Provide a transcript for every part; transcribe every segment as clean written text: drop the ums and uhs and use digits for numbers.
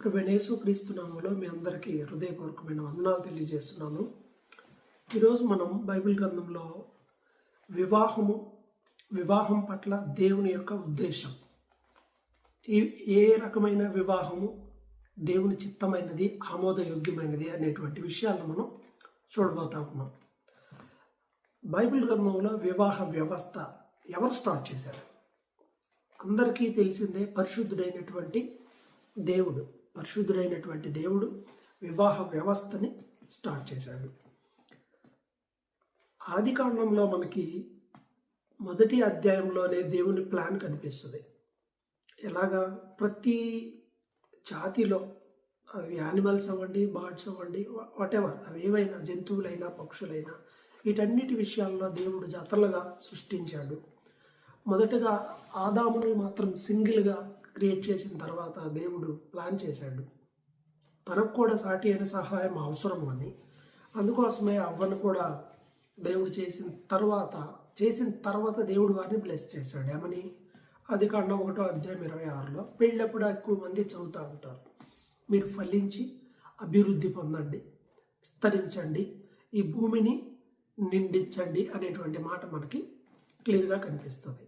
ప్రభువైన యేసుక్రీస్తు నామములో మీ అందరికీ హృదయపూర్వకమైన వందనాలు తెలియజేస్తున్నాను. ఈరోజు మనం బైబిల్ గ్రంథంలో వివాహం పట్ల దేవుని యొక్క ఉద్దేశం, ఏ రకమైన వివాహము దేవుని చిత్తమైనది, ఆమోదయోగ్యమైనది అనేటువంటి విషయాలను మనం చూడబోతా ఉన్నాం. బైబిల్ గ్రంథంలో వివాహ వ్యవస్థ ఎవరు స్టార్ట్ చేశారు? అందరికీ తెలిసిందే, పరిశుద్ధుడైనటువంటి దేవుడు వివాహ వ్యవస్థని స్టార్ట్ చేశాడు. ఆదికాండంలో మనకి మొదటి అధ్యాయంలోనే దేవుని ప్లాన్ కనిపిస్తుంది. ఎలాగా ప్రతి జాతిలో అవి యానిమల్స్ అవ్వండి, బర్డ్స్ అవ్వండి, వాటెవర్, అవి ఏవైనా జంతువులైనా పక్షులైనా వీటన్నిటి విషయాల్లో దేవుడు జతలుగా సృష్టించాడు. మొదటగా ఆదాముని మాత్రం సింగిల్గా క్రియేట్ చేసిన తర్వాత దేవుడు ప్లాన్ చేశాడు, తనకు కూడా సాటి అయిన సహాయం అవసరం అని. అందుకోసమే అవ్వను కూడా దేవుడు చేసిన తర్వాత దేవుడు వారిని బ్లెస్ చేశాడు. ఏమని? ఆదికాండం 1వ అధ్యాయం 26లో పెళ్ళప్పుడు ఎక్కువ మంది చదువుతూ ఉంటారు, మీరు ఫలించి అభివృద్ధి పొందండి, విస్తరించండి, ఈ భూమిని నిండించండి అనేటువంటి మాట మనకి క్లియర్గా కనిపిస్తుంది.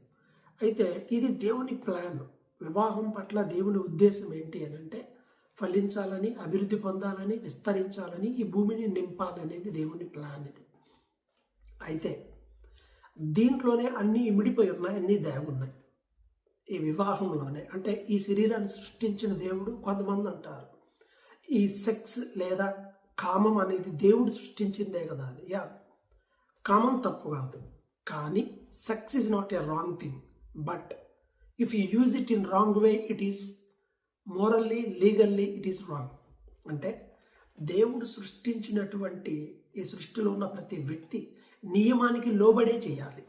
అయితే ఇది దేవుని ప్లాన్. వివాహం పట్ల దేవుని ఉద్దేశం ఏంటి అని అంటే, ఫలించాలని, అభివృద్ధి పొందాలని, విస్తరించాలని, ఈ భూమిని నింపాలనేది దేవుని ప్లాన్. ఇది అయితే దీంట్లోనే అన్నీ ఇమిడిపోయి ఉన్నాయి, అన్నీ దాగున్నాయి ఈ వివాహంలోనే. అంటే ఈ శరీరాన్ని సృష్టించిన దేవుడు, కొంతమంది అంటారు ఈ సెక్స్ లేదా కామం అనేది దేవుడు సృష్టించిందే కదా అని. కామం తప్పు కాదు, కానీ sex is not a wrong thing. But if you use it in wrong way, it is morally, legally it is wrong. అంటే దేవుడు సృష్టించినటువంటి ఈ సృష్టిలో ఉన్న ప్రతి వ్యక్తి నియమానికి లోబడే చేయాలి.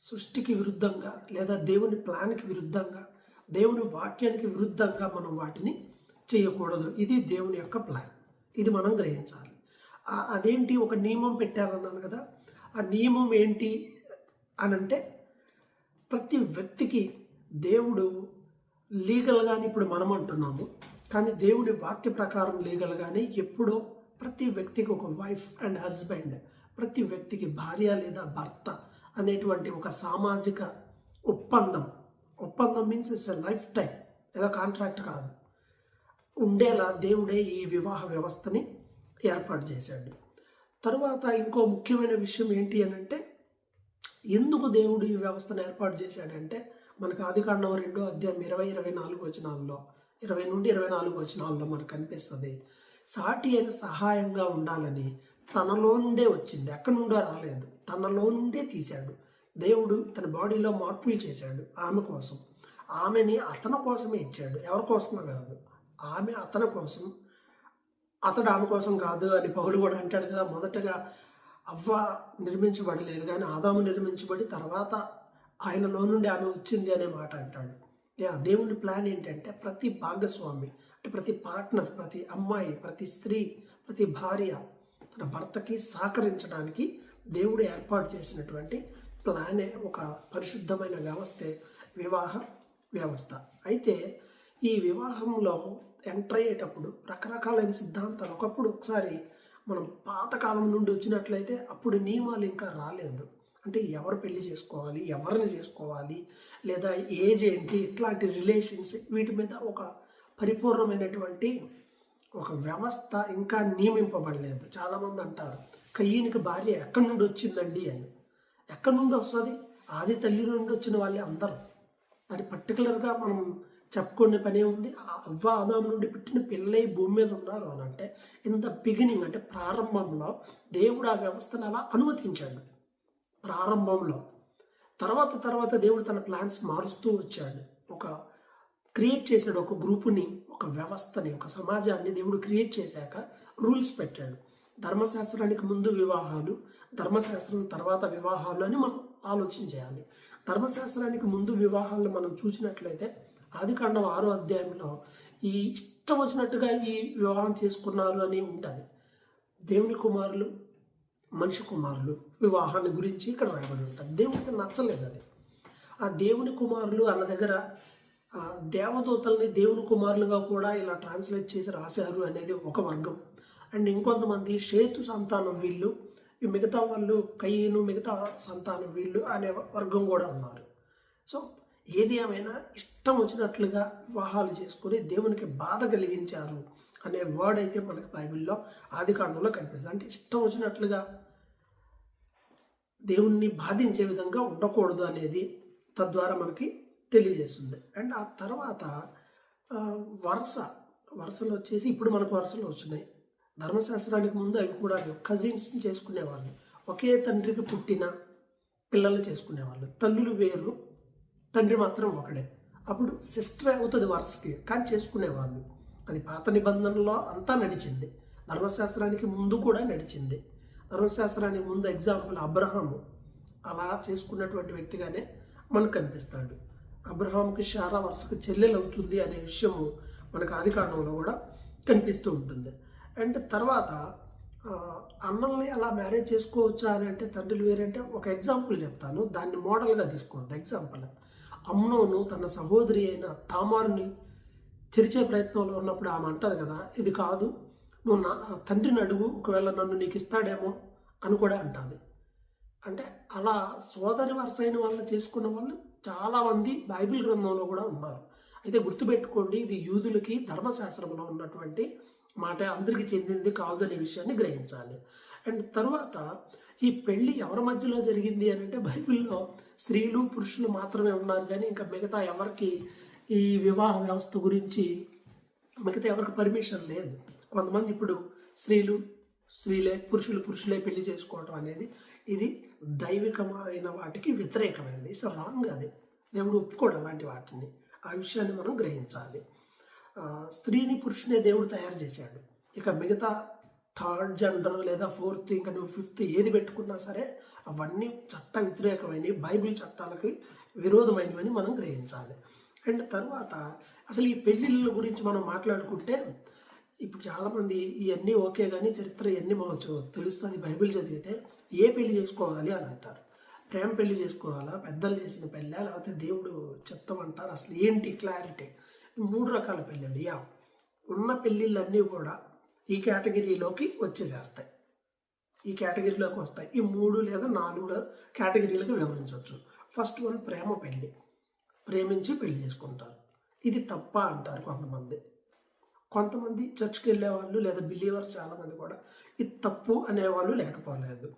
సృష్టికి విరుద్ధంగా లేదా దేవుని ప్లాన్కి విరుద్ధంగా, దేవుని వాక్యానికి విరుద్ధంగా మనం వాటిని చేయకూడదు. ఇది దేవుని యొక్క ప్లాన్. ఇది మనం గ్రహించాలి. అదేంటి? ఒక నియమం పెట్టారన్నాను కదా, ఆ నియమం ఏంటి అనంటే, ప్రతి వ్యక్తికి దేవుడు లీగల్గానే, ఇప్పుడు మనం అంటున్నాము కానీ దేవుడి వాక్య ప్రకారం లీగల్గానే ఎప్పుడో ప్రతి వ్యక్తికి ఒక వైఫ్ అండ్ హస్బెండ్, ప్రతి వ్యక్తికి భార్య లేదా భర్త అనేటువంటి ఒక సామాజిక ఒప్పందం means it's a life time, ఏదో కాంట్రాక్ట్ కాదు, ఉండేలా దేవుడే ఈ వివాహ వ్యవస్థని ఏర్పాటు చేశాడు. తరువాత ఇంకో ముఖ్యమైన విషయం ఏంటి అని అంటే, ఎందుకు దేవుడు ఈ వ్యవస్థను ఏర్పాటు చేశాడంటే, మనకు ఆదికాండం 2వ అధ్యాయం 20-24 వచనాల్లో, 20 నుండి 24 వచనాల్లో మనకు కనిపిస్తుంది, సాటి అయిన సహాయంగా ఉండాలని తనలో నుండే వచ్చింది, ఎక్కడి నుండో రాలేదు, తనలో నుండే తీశాడు దేవుడు. తన బాడీలో మార్పులు చేశాడు ఆమె కోసం. ఆమెని అతని కోసమే ఇచ్చాడు, ఎవరి కోసమో కాదు. ఆమె అతని కోసం, అతడు ఆమె కోసం కాదు అని పౌలు కూడా అంటాడు కదా. మొదటగా అవ్వ నిర్మించబడలేదు కానీ ఆదాము నిర్మించబడి తర్వాత ఆయనలో నుండి ఆమె వచ్చింది అనే మాట అంటాడు. దేవుని ప్లాన్ ఏంటంటే, ప్రతి భాగస్వామి అంటే ప్రతి పార్ట్నర్, ప్రతి అమ్మాయి, ప్రతి స్త్రీ, ప్రతి భార్య తన భర్తకి సహకరించడానికి దేవుడు ఏర్పాటు చేసినటువంటి ప్లానే ఒక పరిశుద్ధమైన వ్యవస్థే వివాహ వ్యవస్థ. అయితే ఈ వివాహంలో ఎంటర్ అయ్యేటప్పుడు రకరకాలైన సిద్ధాంతాలు, ఒకసారి మనం పాతకాలం నుండి వచ్చినట్లయితే అప్పుడు నియమాలు ఇంకా రాలేదు. అంటే ఎవరు పెళ్లి చేసుకోవాలి, ఎవరిని చేసుకోవాలి, లేదా ఏజ్ ఏంటి, ఇట్లాంటి రిలేషన్స్, వీటి మీద ఒక పరిపూర్ణమైనటువంటి ఒక వ్యవస్థ ఇంకా నియమింపబడలేదు. చాలామంది అంటారు, కయ్యనికి భార్య ఎక్కడి నుండి వచ్చిందండి అని. ఎక్కడి నుండి వస్తుంది? ఆది తల్లి నుండి వచ్చిన వాళ్ళే అందరూ. అది పర్టికులర్గా మనం చెప్పుకునే పనే ఉంది. అవ్వ ఆదాము నుండి పుట్టిన పిల్లలే భూమి మీద ఉన్నారు అని అంటే, ఇన్ ద బిగినింగ్ అంటే ప్రారంభంలో దేవుడు ఆ వ్యవస్థను అలా అనుమతించాడు ప్రారంభంలో. తర్వాత దేవుడు తన ప్లాన్స్ మారుస్తూ వచ్చాడు. ఒక క్రియేట్ చేశాడు, ఒక గ్రూపుని, ఒక వ్యవస్థని, ఒక సమాజాన్ని దేవుడు క్రియేట్ చేశాక రూల్స్ పెట్టాడు. ధర్మశాస్త్రానికి ముందు వివాహాలు, ధర్మశాస్త్రం తర్వాత వివాహాలు అని మనం ఆలోచన చేయాలి. ధర్మశాస్త్రానికి ముందు వివాహాలను మనం చూసినట్లయితే ఆదికాండం 6వ అధ్యాయంలో ఈ ఇష్టం వచ్చినట్టుగా ఈ వివాహం చేసుకున్నారు అని ఉంటుంది. దేవుని కుమారులు, మనిషి కుమారులు వివాహాన్ని గురించి ఇక్కడ రాయబడి ఉంటుంది. దేవునికి నచ్చలేదు అది. ఆ దేవుని కుమారులు అన్న దగ్గర దేవదూతల్ని దేవుని కుమారులుగా కూడా ఇలా ట్రాన్స్లేట్ చేసి రాశారు అనేది ఒక వర్గం. అండ్ ఇంకొంతమంది షేతు సంతానం వీళ్ళు, ఈ మిగతా వాళ్ళు కయ్యను మిగతా సంతానం వీళ్ళు అనే వర్గం కూడా ఉన్నారు. సో ఏది ఏమైనా ఇష్టం వచ్చినట్లుగా వివాహాలు చేసుకొని దేవునికి బాధ కలిగించారు అనే వర్డ్ అయితే మనకి బైబిల్లో ఆదికాండంలో కనిపిస్తుంది. అంటే ఇష్టం వచ్చినట్లుగా దేవుణ్ణి బాధించే విధంగా ఉండకూడదు అనేది తద్వారా మనకి తెలియజేస్తుంది. అండ్ ఆ తర్వాత వరుసలు వచ్చేసి ఇప్పుడు మనకు వరుసలు వచ్చినాయి. ధర్మశాస్త్రానికి ముందు అవి కూడా కజిన్స్ని చేసుకునేవాళ్ళు, ఒకే తండ్రికి పుట్టిన పిల్లలు చేసుకునేవాళ్ళు. తల్లులు వేరు, తండ్రి మాత్రం ఒకడే. అప్పుడు సిస్టర్ అవుతుంది వరుసకి, కానీ చేసుకునేవాళ్ళు. అది పాత నిబంధనలో అంతా నడిచింది, ధర్మశాస్త్రానికి ముందు కూడా నడిచింది. ధర్మశాస్త్రానికి ముందు ఎగ్జాంపుల్ అబ్రహాము అలా చేసుకున్నటువంటి వ్యక్తిగానే మనకు కనిపిస్తాడు. అబ్రహాంకి శారా వరుసకు చెల్లెలు అవుతుంది అనే విషయము మనకు ఆదికాండంలో కూడా కనిపిస్తూ ఉంటుంది. అండ్ తర్వాత అన్నల్ని అలా మ్యారేజ్ చేసుకోవచ్చా అని అంటే తండ్రులు వేరంటే ఒక ఎగ్జాంపుల్ చెప్తాను, దాన్ని మోడల్గా తీసుకోవద్దు. ఎగ్జాంపుల్, అమ్నోను తన సహోదరి అయిన తామారుని చెరిచే ప్రయత్నంలో ఉన్నప్పుడు ఆమె అంటది కదా, ఇది కాదు, నువ్వు నా తండ్రిని అడుగు, ఒకవేళ నన్ను నీకు ఇస్తాడేమో అని కూడా అంటుంది. అంటే అలా సోదరి వరుస అయిన వాళ్ళని చేసుకున్న వాళ్ళు చాలామంది బైబిల్ గ్రంథంలో కూడా ఉన్నారు. అయితే గుర్తుపెట్టుకోండి, ఇది యూదులకి ధర్మశాస్త్రంలో ఉన్నటువంటి మాట, అందరికీ చెందింది కాదు అనే విషయాన్ని గ్రహించాలి. అండ్ తర్వాత ఈ పెళ్ళి ఎవరి మధ్యలో జరిగింది అని అంటే బైబిల్లో స్త్రీలు పురుషులు మాత్రమే ఉన్నారు, కానీ ఇంకా మిగతా ఎవరికి ఈ వివాహ వ్యవస్థ గురించి మిగతా ఎవరికి పర్మిషన్ లేదు. కొంతమంది ఇప్పుడు స్త్రీలే పురుషులే పెళ్లి చేసుకోవటం అనేది ఇది దైవికమైన వాటికి వ్యతిరేకమైనది. సో రాంగ్, అది దేవుడు ఒప్పుకోడు అలాంటి వాటిని. ఆ విషయాన్ని మనం గ్రహించాలి. స్త్రీని పురుషునే దేవుడు తయారు చేశాడు. ఇక మిగతా థర్డ్ జెండర్ లేదా ఫోర్త్, ఇంకా నువ్వు ఫిఫ్త్ ఏది పెట్టుకున్నా సరే అవన్నీ చట్ట వ్యతిరేకమైనవి, బైబిల్ చట్టాలకి విరోధమైనవని మనం గ్రహించాలి. అండ్ తర్వాత అసలు ఈ పెళ్ళిళ్ళ గురించి మనం మాట్లాడుకుంటే ఇప్పుడు చాలామంది ఇవన్నీ ఓకే కానీ చరిత్ర ఇవన్నీ మాకు తెలుస్తుంది బైబిల్ చదివితే, ఏ పెళ్లి చేసుకోవాలి అని అంటారు. ప్రేమ పెళ్లి చేసుకోవాలా, పెద్దలు చేసిన పెళ్ళా, లేకపోతే దేవుడు చెప్తామంటారు, అసలు ఏంటి క్లారిటీ? 3 రకాల పెళ్ళండి. ఉన్న పెళ్ళిళ్ళన్నీ కూడా ఈ కేటగిరీలోకి వచ్చేసేస్తాయి, ఈ కేటగిరీలోకి వస్తాయి. ఈ 3 లేదా 4 కేటగిరీలకు వివరించవచ్చు. ఫస్ట్ వన్ ప్రేమ పెళ్ళి, ప్రేమించి పెళ్లి చేసుకుంటారు. ఇది తప్ప అంటారు కొంతమంది చర్చ్కి వెళ్ళేవాళ్ళు లేదా బిలీవర్స్ చాలామంది కూడా ఇది తప్పు అనేవాళ్ళు లేకపోలేదు.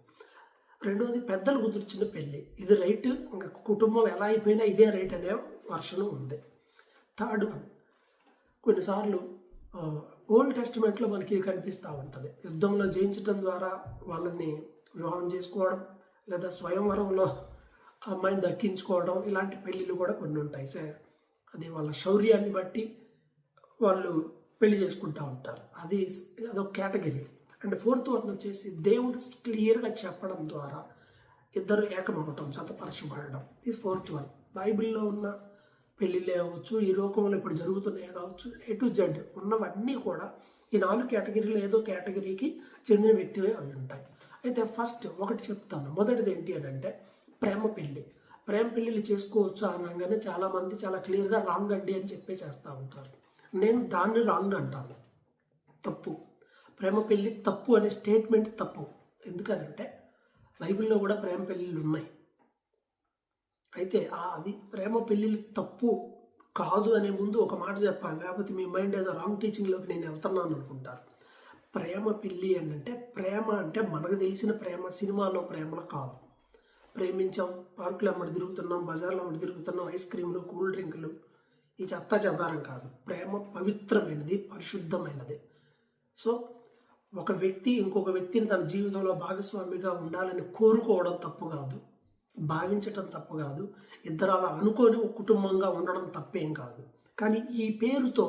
రెండోది పెద్దలు కుదిర్చిన పెళ్ళి, ఇది రైట్, ఇంకా కుటుంబం ఎలా అయిపోయినా ఇదే రైట్ అనే వర్షను ఉంది. థర్డ్ వన్, కొన్నిసార్లు ఓల్డ్ టెస్టిమెంట్లో మనకి కనిపిస్తూ ఉంటుంది, యుద్ధంలో జయించడం ద్వారా వాళ్ళని వివాహం చేసుకోవడం లేదా స్వయంవరంలో అమ్మాయిని దక్కించుకోవడం, ఇలాంటి పెళ్ళిళ్ళు కూడా కొన్ని ఉంటాయి. సార్ అది వాళ్ళ శౌర్యాన్ని బట్టి వాళ్ళు పెళ్లి చేసుకుంటూ ఉంటారు, అదొక కేటగిరీ. అండ్ ఫోర్త్ వన్ వచ్చేసి దేవుడు క్లియర్గా చెప్పడం ద్వారా ఇద్దరు ఏకమవటం, జతపరచబడడం. ఇది ఫోర్త్ వన్. బైబిల్లో ఉన్న పెళ్ళిళ్ళే అవ్వచ్చు, ఈ లోకంలో ఇప్పుడు జరుగుతున్నాయి కావచ్చు, A to Z ఉన్నవన్నీ కూడా ఈ 4 కేటగిరీలో ఏదో కేటగిరీకి చెందిన వ్యక్తివే అవి ఉంటాయి. అయితే ఫస్ట్ ఒకటి చెప్తాను. మొదటిది ఏంటి అని అంటే ప్రేమ పెళ్ళిళ్ళు చేసుకోవచ్చు అనగానే చాలామంది చాలా క్లియర్గా రాంగ్ అండి అని చెప్పేసేస్తూ ఉంటారు. నేను దాన్ని రాంగ్ అంటాను, తప్పు. ప్రేమ పెళ్ళి తప్పు అనే స్టేట్మెంట్ తప్పు. ఎందుకనంటే బైబిల్లో కూడా ప్రేమ పెళ్ళిళ్ళు ఉన్నాయి. అయితే అది ప్రేమ పెళ్ళిళ్ళు తప్పు కాదు అనే ముందు ఒక మాట చెప్పాలి, లేకపోతే మీ మైండ్ ఏదో రాంగ్ టీచింగ్లోకి నేను వెళ్తున్నాను అనుకుంటారు. ప్రేమ పెళ్ళి అంటే ప్రేమ అంటే మనకు తెలిసిన ప్రేమ సినిమాలో ప్రేమలో కాదు. ప్రేమించాం, పార్కులు అమ్మడి తిరుగుతున్నాం, బజార్లో అమ్మడి తిరుగుతున్నాం, ఐస్ క్రీములు, కూల్ డ్రింకులు, ఈ చెత్త చెదారం కాదు. ప్రేమ పవిత్రమైనది, పరిశుద్ధమైనది. సో ఒక వ్యక్తి ఇంకొక వ్యక్తిని తన జీవితంలో భాగస్వామిగా ఉండాలని కోరుకోవడం తప్పు కాదు, భావించటం తప్పు కాదు, ఇద్దరు అలా అనుకొని ఒక కుటుంబంగా ఉండడం తప్పేం కాదు. కానీ ఈ పేరుతో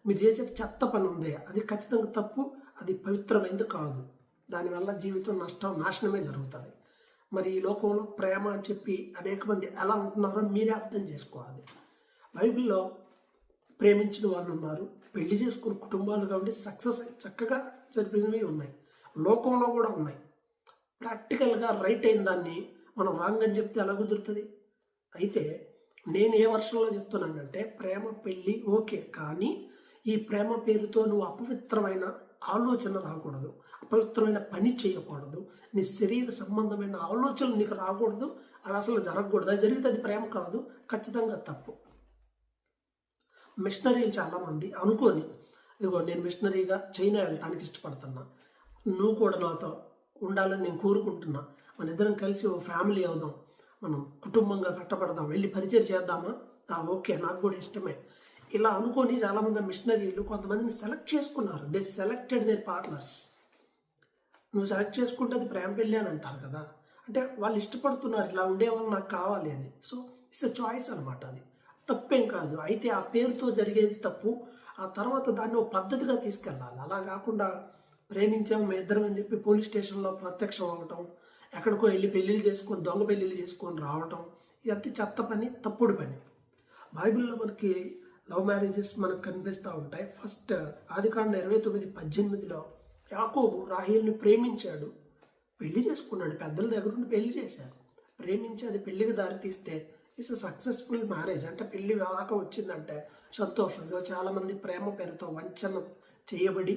మీరు చేసే చెత్త పని ఉందే అది ఖచ్చితంగా తప్పు, అది పవిత్రమైనది కాదు. దానివల్ల జీవితం నాశనమే జరుగుతుంది. మరి ఈ లోకంలో ప్రేమ అని చెప్పి అనేక మంది ఎలా ఉంటున్నారో మీరే అర్థం చేసుకోవాలి. బైబిల్లో ప్రేమించిన వాళ్ళు ఉన్నారు, పెళ్లి చేసుకున్న కుటుంబాలు కాబట్టి సక్సెస్ చక్కగా జరిపినవి ఉన్నాయి, లోకంలో కూడా ఉన్నాయి. ప్రాక్టికల్గా రైట్ అయిన దాన్ని మనం రాంగ్ అని చెప్తే ఎలా కుదురుతుంది? అయితే నేను ఏ వర్షంలో చెప్తున్నానంటే ప్రేమ పెళ్ళి ఓకే, కానీ ఈ ప్రేమ పేరుతో నువ్వు అపవిత్రమైన ఆలోచన రాకూడదు, అపవిత్రమైన పని చేయకూడదు, నీ శరీర సంబంధమైన ఆలోచనలు నీకు రాకూడదు, అవి అసలు జరగకూడదు. అది జరిగితే అది ప్రేమ కాదు, ఖచ్చితంగా తప్పు. మిషనరీలు చాలామంది అనుకొని, ఇదిగో నేను మిషనరీగా చైనా వెళ్ళటానికి ఇష్టపడుతున్నా, నువ్వు కూడా నాతో ఉండాలని నేను కోరుకుంటున్నా, మన ఇద్దరం కలిసి ఓ ఫ్యామిలీ అవుదాం, మనం కుటుంబంగా కట్టబడదాం, వెళ్ళి పరిచయం చేద్దామా, ఓకే నాకు కూడా ఇష్టమే, ఇలా అనుకొని చాలామంది మిషనరీలు కొంతమందిని సెలెక్ట్ చేసుకున్నారు. They selected there partners. నువ్వు సెలెక్ట్ చేసుకుంటే అది ప్రేమ పెళ్ళి అని అంటారు కదా, అంటే వాళ్ళు ఇష్టపడుతున్నారు, ఇలా ఉండేవాళ్ళు నాకు కావాలి అని. సో ఇట్స్ ఎ చాయిస్ అనమాట, అది తప్పేం కాదు. అయితే ఆ పేరుతో జరిగేది తప్పు. ఆ తర్వాత దాన్ని ఒక పద్ధతిగా తీసుకెళ్ళాలి. అలా కాకుండా ప్రేమించాము మేము ఇద్దరం అని చెప్పి పోలీస్ స్టేషన్లో ప్రత్యక్షం అవ్వటం, ఎక్కడికో వెళ్ళి పెళ్ళిళ్ళు చేసుకొని దొంగ పెళ్ళిళ్ళు చేసుకొని రావటం, ఇదంతా చెత్త పని, తప్పుడు పని. బైబిల్లో మనకి లవ్ మ్యారేజెస్ మనకు కనిపిస్తూ ఉంటాయి. ఫస్ట్ ఆదికాండం 29:18 యాకోబు రాహేలుని ప్రేమించాడు, పెళ్లి చేసుకున్నాడు, పెద్దల దగ్గర నుండి పెళ్లి చేశారు, ప్రేమించి అది పెళ్లికి దారితీస్తే ఇట్స్ సక్సెస్ఫుల్ మ్యారేజ్. అంటే పెళ్లి దాకా వచ్చిందంటే సంతోషంగా. చాలామంది ప్రేమ పేరుతో వంచన చేయబడి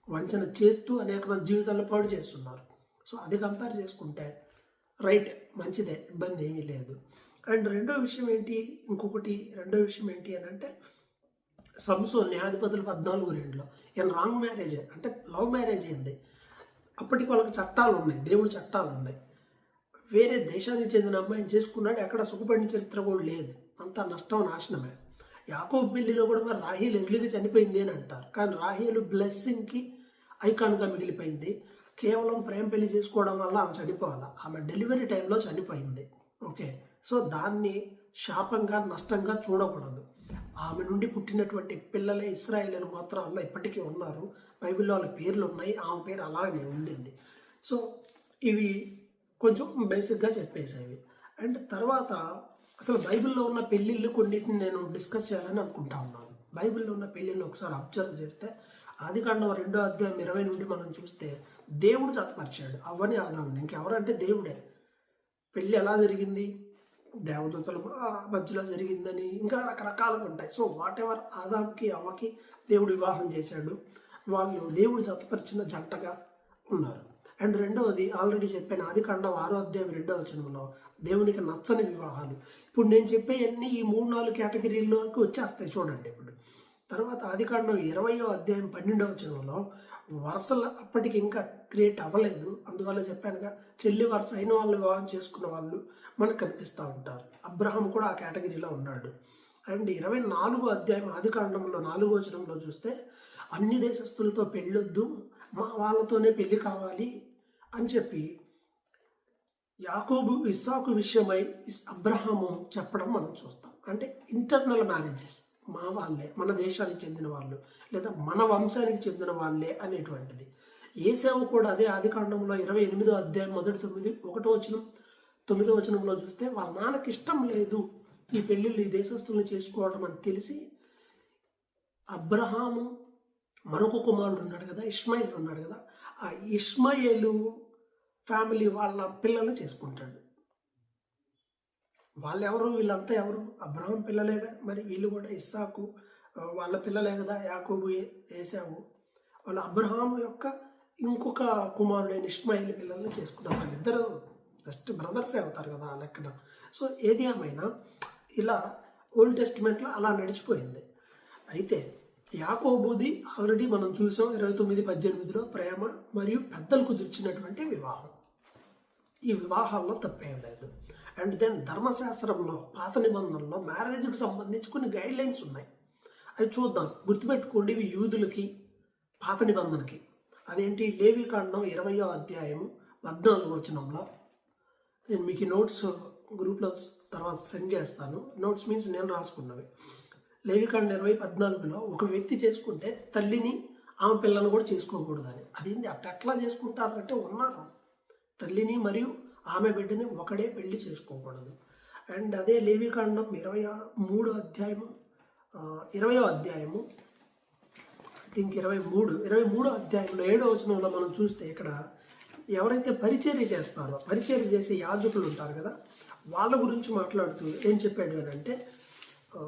వంచన చేస్తూ అనేక మంది జీవితాల్లో పాడు చేస్తున్నారు. సో అది కంపేర్ చేసుకుంటే రైట్, మంచిదే, ఇబ్బంది ఏమీ లేదు. అండ్ రెండో విషయం ఏంటి అని అంటే సంసోన్ న్యాయాధిపతులు 14:2 ఈయన రాంగ్ మ్యారేజ్, అంటే లవ్ మ్యారేజ్ అయింది. అప్పటికి వాళ్ళకి చట్టాలు ఉన్నాయి, దేవుడి చట్టాలు ఉన్నాయి. వేరే దేశానికి చెందిన అమ్మాయిని చేసుకున్నాడు, ఎక్కడ సుఖపడిన చరిత్ర కూడా లేదు, అంతా నష్టం నాశనమే. యాకోబు పెళ్లిలో కూడా మరి రాహేలు ఎర్లీగా చనిపోయింది అని అంటారు, కానీ రాహేలు బ్లెస్సింగ్కి ఐకాన్గా మిగిలిపోయింది. కేవలం ప్రేమ పెళ్లి చేసుకోవడం వల్ల ఆమె చనిపోవాలి, ఆమె డెలివరీ టైంలో చనిపోయింది. ఓకే, సో దాన్ని శాపంగా నష్టంగా చూడకూడదు. ఆమె నుండి పుట్టినటువంటి పిల్లలే ఇశ్రాయేలు గోత్రాల్లో ఇప్పటికీ ఉన్నారు, బైబిల్లో వాళ్ళ పేర్లు ఉన్నాయి, ఆమె పేరు అలాగే ఉండింది. సో ఇవి కొంచెం బేసిక్గా చెప్పేసేవి. అండ్ తర్వాత అసలు బైబిల్లో ఉన్న పెళ్ళిళ్ళు కొన్నిటిని నేను డిస్కస్ చేయాలని అనుకుంటా ఉన్నాను. బైబిల్లో ఉన్న పెళ్ళిళ్ళు ఒకసారి అబ్జర్వ్ చేస్తే ఆదికాండం 2:20 నుండి మనం చూస్తే దేవుడు జతపరిచాడు అవ్వని ఆదాముని. ఇంకెవరంటే దేవుడే. పెళ్ళి ఎలా జరిగింది, దేవదూతల మధ్యలో జరిగిందని, ఇంకా రకరకాలుగా ఉంటాయి. సో వాట్ ఎవర్, ఆదాంకి అవ్వకి దేవుడు వివాహం చేశాడు, వాళ్ళు దేవుడు జతపరిచిన జంటగా ఉన్నారు. అండ్ రెండవది ఆల్రెడీ చెప్పాను, ఆదికాండం 6:2 దేవునికి నచ్చని వివాహాలు. ఇప్పుడు నేను చెప్పేవన్నీ ఈ 3-4 కేటగిరీల్లోకి వచ్చేస్తాయి చూడండి. ఇప్పుడు తర్వాత ఆదికాండం 20:12 వరుసలు అప్పటికి ఇంకా క్రియేట్ అవ్వలేదు, అందువల్ల చెప్పానుగా చెల్లి వరుస అయిన వాళ్ళు వివాహం చేసుకున్న వాళ్ళు మనకు కనిపిస్తూ ఉంటారు. అబ్రహాం కూడా ఆ కేటగిరీలో ఉన్నాడు. అండ్ 24 ఆదికాండంలో 4 చూస్తే అన్ని దేశస్తులతో పెళ్ళొద్దు, మా వాళ్ళతోనే పెళ్ళి కావాలి అని చెప్పి యాకోబు ఇస్సాకు విషయమై అబ్రహాము చెప్పడం మనం చూస్తాం. అంటే ఇంటర్నల్ మ్యారేజెస్, మా వాళ్ళే, మన దేశానికి చెందిన వాళ్ళు లేదా మన వంశానికి చెందిన వాళ్ళే అనేటువంటిది. ఏశావు కూడా అదే ఆదికాండంలో 28 9 చూస్తే వాళ్ళ నాన్నకి ఇష్టం లేదు ఈ పెళ్ళిళ్ళు ఈ దేశస్తులను చేసుకోవడం అని తెలిసి అబ్రహాము మరొక కుమారుడు ఉన్నాడు కదా, ఇష్మాయేలు ఉన్నాడు కదా, ఆ ఇష్మాయేలు ఫ్యామిలీ వాళ్ళ పిల్లల్ని చేసుకుంటాడు. వాళ్ళెవరు, వీళ్ళంతా ఎవరు, అబ్రహాం పిల్లలేగా, మరి వీళ్ళు కూడా ఇస్సాకు వాళ్ళ పిల్లలే కదా, యాకోబు ఏశావు వాళ్ళ అబ్రహాము యొక్క ఇంకొక కుమారుడైన ఇష్మాయేలు పిల్లల్ని చేసుకున్నారు. వాళ్ళిద్దరూ జస్ట్ బ్రదర్సే అవుతారు కదా ఆ లెక్కన. సో ఏది ఏమైనా ఇలా ఓల్డ్ టెస్టిమెంట్లో అలా నడిచిపోయింది. అయితే యాకోబుది ఆల్రెడీ మనం చూసాం 29:18 ప్రేమ మరియు పెద్దలు కుదిర్చినటువంటి వివాహం. ఈ వివాహాల్లో తప్పేం లేదు. అండ్ దెన్ ధర్మశాస్త్రంలో పాత నిబంధనలో మ్యారేజ్కి సంబంధించి కొన్ని గైడ్ లైన్స్ ఉన్నాయి, అవి చూద్దాం. గుర్తుపెట్టుకోండి, ఇవి యూదులకి పాత నిబంధనకి. అదేంటి, లేవికాండం 20:14 నేను మీకు నోట్స్ గ్రూప్లో తర్వాత సెండ్ చేస్తాను. నోట్స్ మీన్స్ నేను రాసుకున్నవి. లేవికాండం 20:14 ఒక వ్యక్తి చేసుకుంటే తల్లిని ఆమె పిల్లలను కూడా చేసుకోకూడదని. అదేంటి అట్లా చేసుకుంటారంటే ఉన్నారు, తల్లిని మరియు ఆమె బిడ్డని ఒకడే పెళ్లి చేసుకోకూడదు. అండ్ అదే లేవికాండం 20వ అధ్యాయము ఐ థింక్ 23వ అధ్యాయంలో 7వ వచనంలో మనం చూస్తే ఇక్కడ ఎవరైతే పరిచర్య చేస్తారో, పరిచర్య చేసే యాజకులు ఉంటారు కదా, వాళ్ళ గురించి మాట్లాడుతూ ఏం చెప్పాడు అని అంటే ఆ,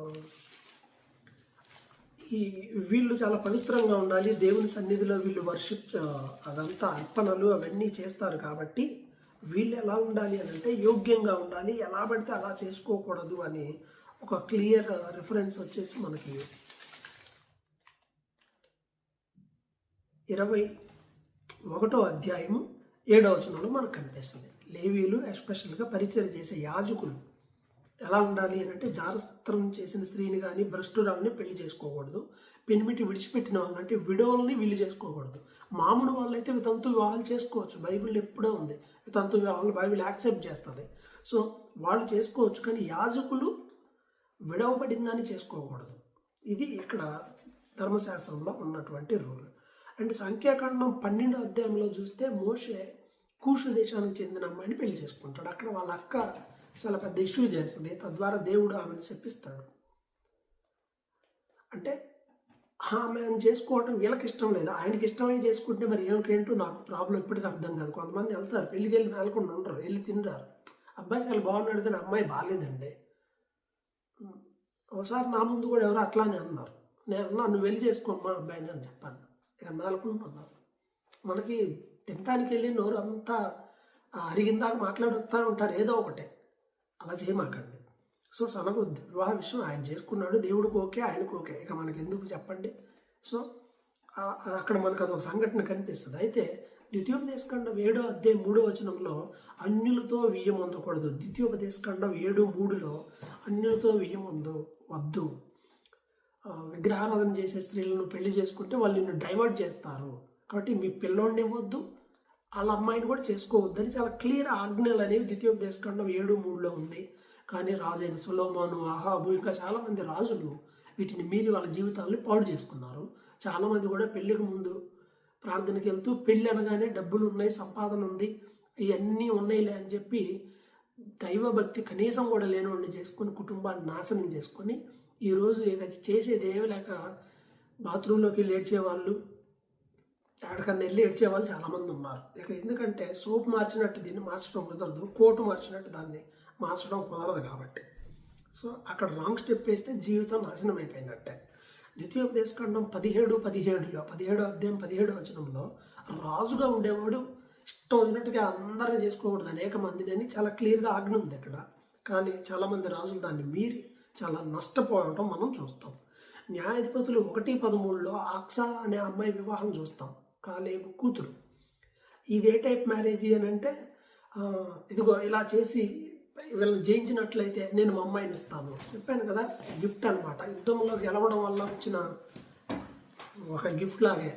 ఈ వీళ్ళు చాలా పవిత్రంగా ఉండాలి, దేవుని సన్నిధిలో వీళ్ళు వర్షిప్ అదంతా అర్పణలు అవన్నీ చేస్తారు కాబట్టి వీళ్ళు ఎలా ఉండాలి అని అంటే యోగ్యంగా ఉండాలి, ఎలా పడితే అలా చేసుకోకూడదు అని ఒక క్లియర్ రిఫరెన్స్ వచ్చేసి మనకి 21వ అధ్యాయము 7వ వచనంలో మనకు కనిపిస్తుంది. లేవీయులు ఎస్పెషల్గా పరిచయం చేసే యాజకులు ఎలా ఉండాలి అని అంటే జారస్త్రం చేసిన స్త్రీని కానీ భ్రష్టురాలని పెళ్లి చేసుకోకూడదు, పెనిమిటి విడిచిపెట్టిన వాళ్ళంటే విడోల్ని వీళ్ళు చేసుకోకూడదు. మామూలు వాళ్ళైతే వితంతు వివాహాలు చేసుకోవచ్చు, బైబిల్ ఎప్పుడో ఉంది వితంతు వివాహాలు, బైబిల్ యాక్సెప్ట్ చేస్తుంది. సో వాళ్ళు చేసుకోవచ్చు, కానీ యాజకులు విడవబడిందని చేసుకోకూడదు. ఇది ఇక్కడ ధర్మశాస్త్రంలో ఉన్నటువంటి రూల్. అండ్ సంఖ్యాకాండం 12వ అధ్యాయంలో చూస్తే మోషే కూషు దేశానికి చెందిన అమ్మాయిని పెళ్లి చేసుకుంటాడు. అక్కడ వాళ్ళ అక్క చాలా పెద్ద ఇష్యూ చేస్తుంది, తద్వారా దేవుడు ఆమెను చెప్పిస్తాడు. అంటే ఆమెను చేసుకోవటం వీళ్ళకి ఇష్టం లేదు, ఆయనకి ఇష్టమై చేసుకుంటే మరి ఏమిటేంటో నాకు ప్రాబ్లం ఇప్పటికీ అర్థం కాదు. కొంతమంది వెళ్తారు పెళ్ళికి వెళ్ళి మేలకుండా ఉండరు, వెళ్ళి తింటారు. అబ్బాయి చాలా బాగున్నాడు కానీ అమ్మాయి బాగాలేదండి. ఒకసారి నా ముందు కూడా ఎవరో అట్లానే అన్నారు. నేను అన్నా నువ్వు వెళ్ళి చేసుకోమ్మా అబ్బాయిని అని చెప్పాను. ఇక మేలకుంటున్నారు. మనకి తినటానికి వెళ్ళి నోరు అంతా అరిగిందాక మాట్లాడుతూ ఉంటారు ఏదో ఒకటే, అలా చేయమాకండి. సో సనగొద్దు, వివాహ విషయం ఆయన చేసుకున్నాడు, దేవుడికి ఓకే, ఆయనకు ఓకే, ఇక మనకి ఎందుకు చెప్పండి. సో అక్కడ మనకు అదొక సంఘటన కనిపిస్తుంది. అయితే ద్వితీయోపదేశకాండం 7వ అధ్యాయం 3వ వచనంలో అన్యులతో వియ్యం పొందకూడదు. ద్వితీయోపదేశకాండం 7:3లో అన్యులతో వియ్యం వద్దు, విగ్రహారాధన చేసే స్త్రీలను పెళ్లి చేసుకుంటే వాళ్ళు నిన్ను డైవర్ట్ చేస్తారు, కాబట్టి మీ పిల్లోడిని ఇవ్వద్దు, వాళ్ళ అమ్మాయిని కూడా చేసుకోవద్దని చాలా క్లియర్ ఆజ్ఞలు అనేవి ద్వితీయోపదేశకాండం 7:3లో ఉంది. కానీ రాజైన సొలొమోను, అహాబు, ఇంకా చాలామంది రాజులు వీటిని మీరి వాళ్ళ జీవితాలను పాడు చేసుకున్నారు. చాలామంది కూడా పెళ్ళికి ముందు ప్రార్థనకి వెళ్తూ పెళ్ళి అనగానే డబ్బులు ఉన్నాయి, సంపాదన ఉంది, ఇవన్నీ ఉన్నాయిలే అని చెప్పి దైవభక్తి కనీసం కూడా లేనివాడిని చేసుకొని కుటుంబాన్ని నాశనం చేసుకొని ఈరోజు ఇక చేసేది ఏమి లేక బాత్రూంలోకి వెళ్ళి ఏడ్చేవాళ్ళు, ఎక్కడికన్నా వెళ్ళి ఏడ్చేవాళ్ళు చాలామంది ఉన్నారు. ఇక ఎందుకంటే సోప్ మార్చినట్టు దీన్ని మార్చడం కుదరదు, కోటు మార్చినట్టు దాన్ని మార్చడం కుదరదు కాబట్టి. సో అక్కడ రాంగ్ స్టెప్ వేస్తే జీవితం నాశనం అయిపోయినట్టే. ద్వితీయోపదేశకాండం 17వ అధ్యాయం 17వ వచనంలో రాజుగా ఉండేవాడు ఇష్టం వచ్చినట్టుగా అందరినీ చేసుకోకూడదు అనేక మందిని అని చాలా క్లియర్గా ఆజ్ఞ ఉంది అక్కడ. కానీ చాలామంది రాజులు దాన్ని మీరి చాలా నష్టపోవడం మనం చూస్తాం. న్యాయాధిపతులు 1:13లో ఆక్సా అనే అమ్మాయి వివాహం చూస్తాం, కాలేబు కూతురు. ఇది ఏ టైప్ మ్యారేజ్ అని అంటే ఇదిగో ఇలా చేసి వీళ్ళని జయించినట్లయితే నేను మా అమ్మాయిని ఇస్తాను చెప్పాను కదా, గిఫ్ట్ అనమాట. యుద్ధంలో గెలవడం వల్ల వచ్చిన ఒక గిఫ్ట్ లాగే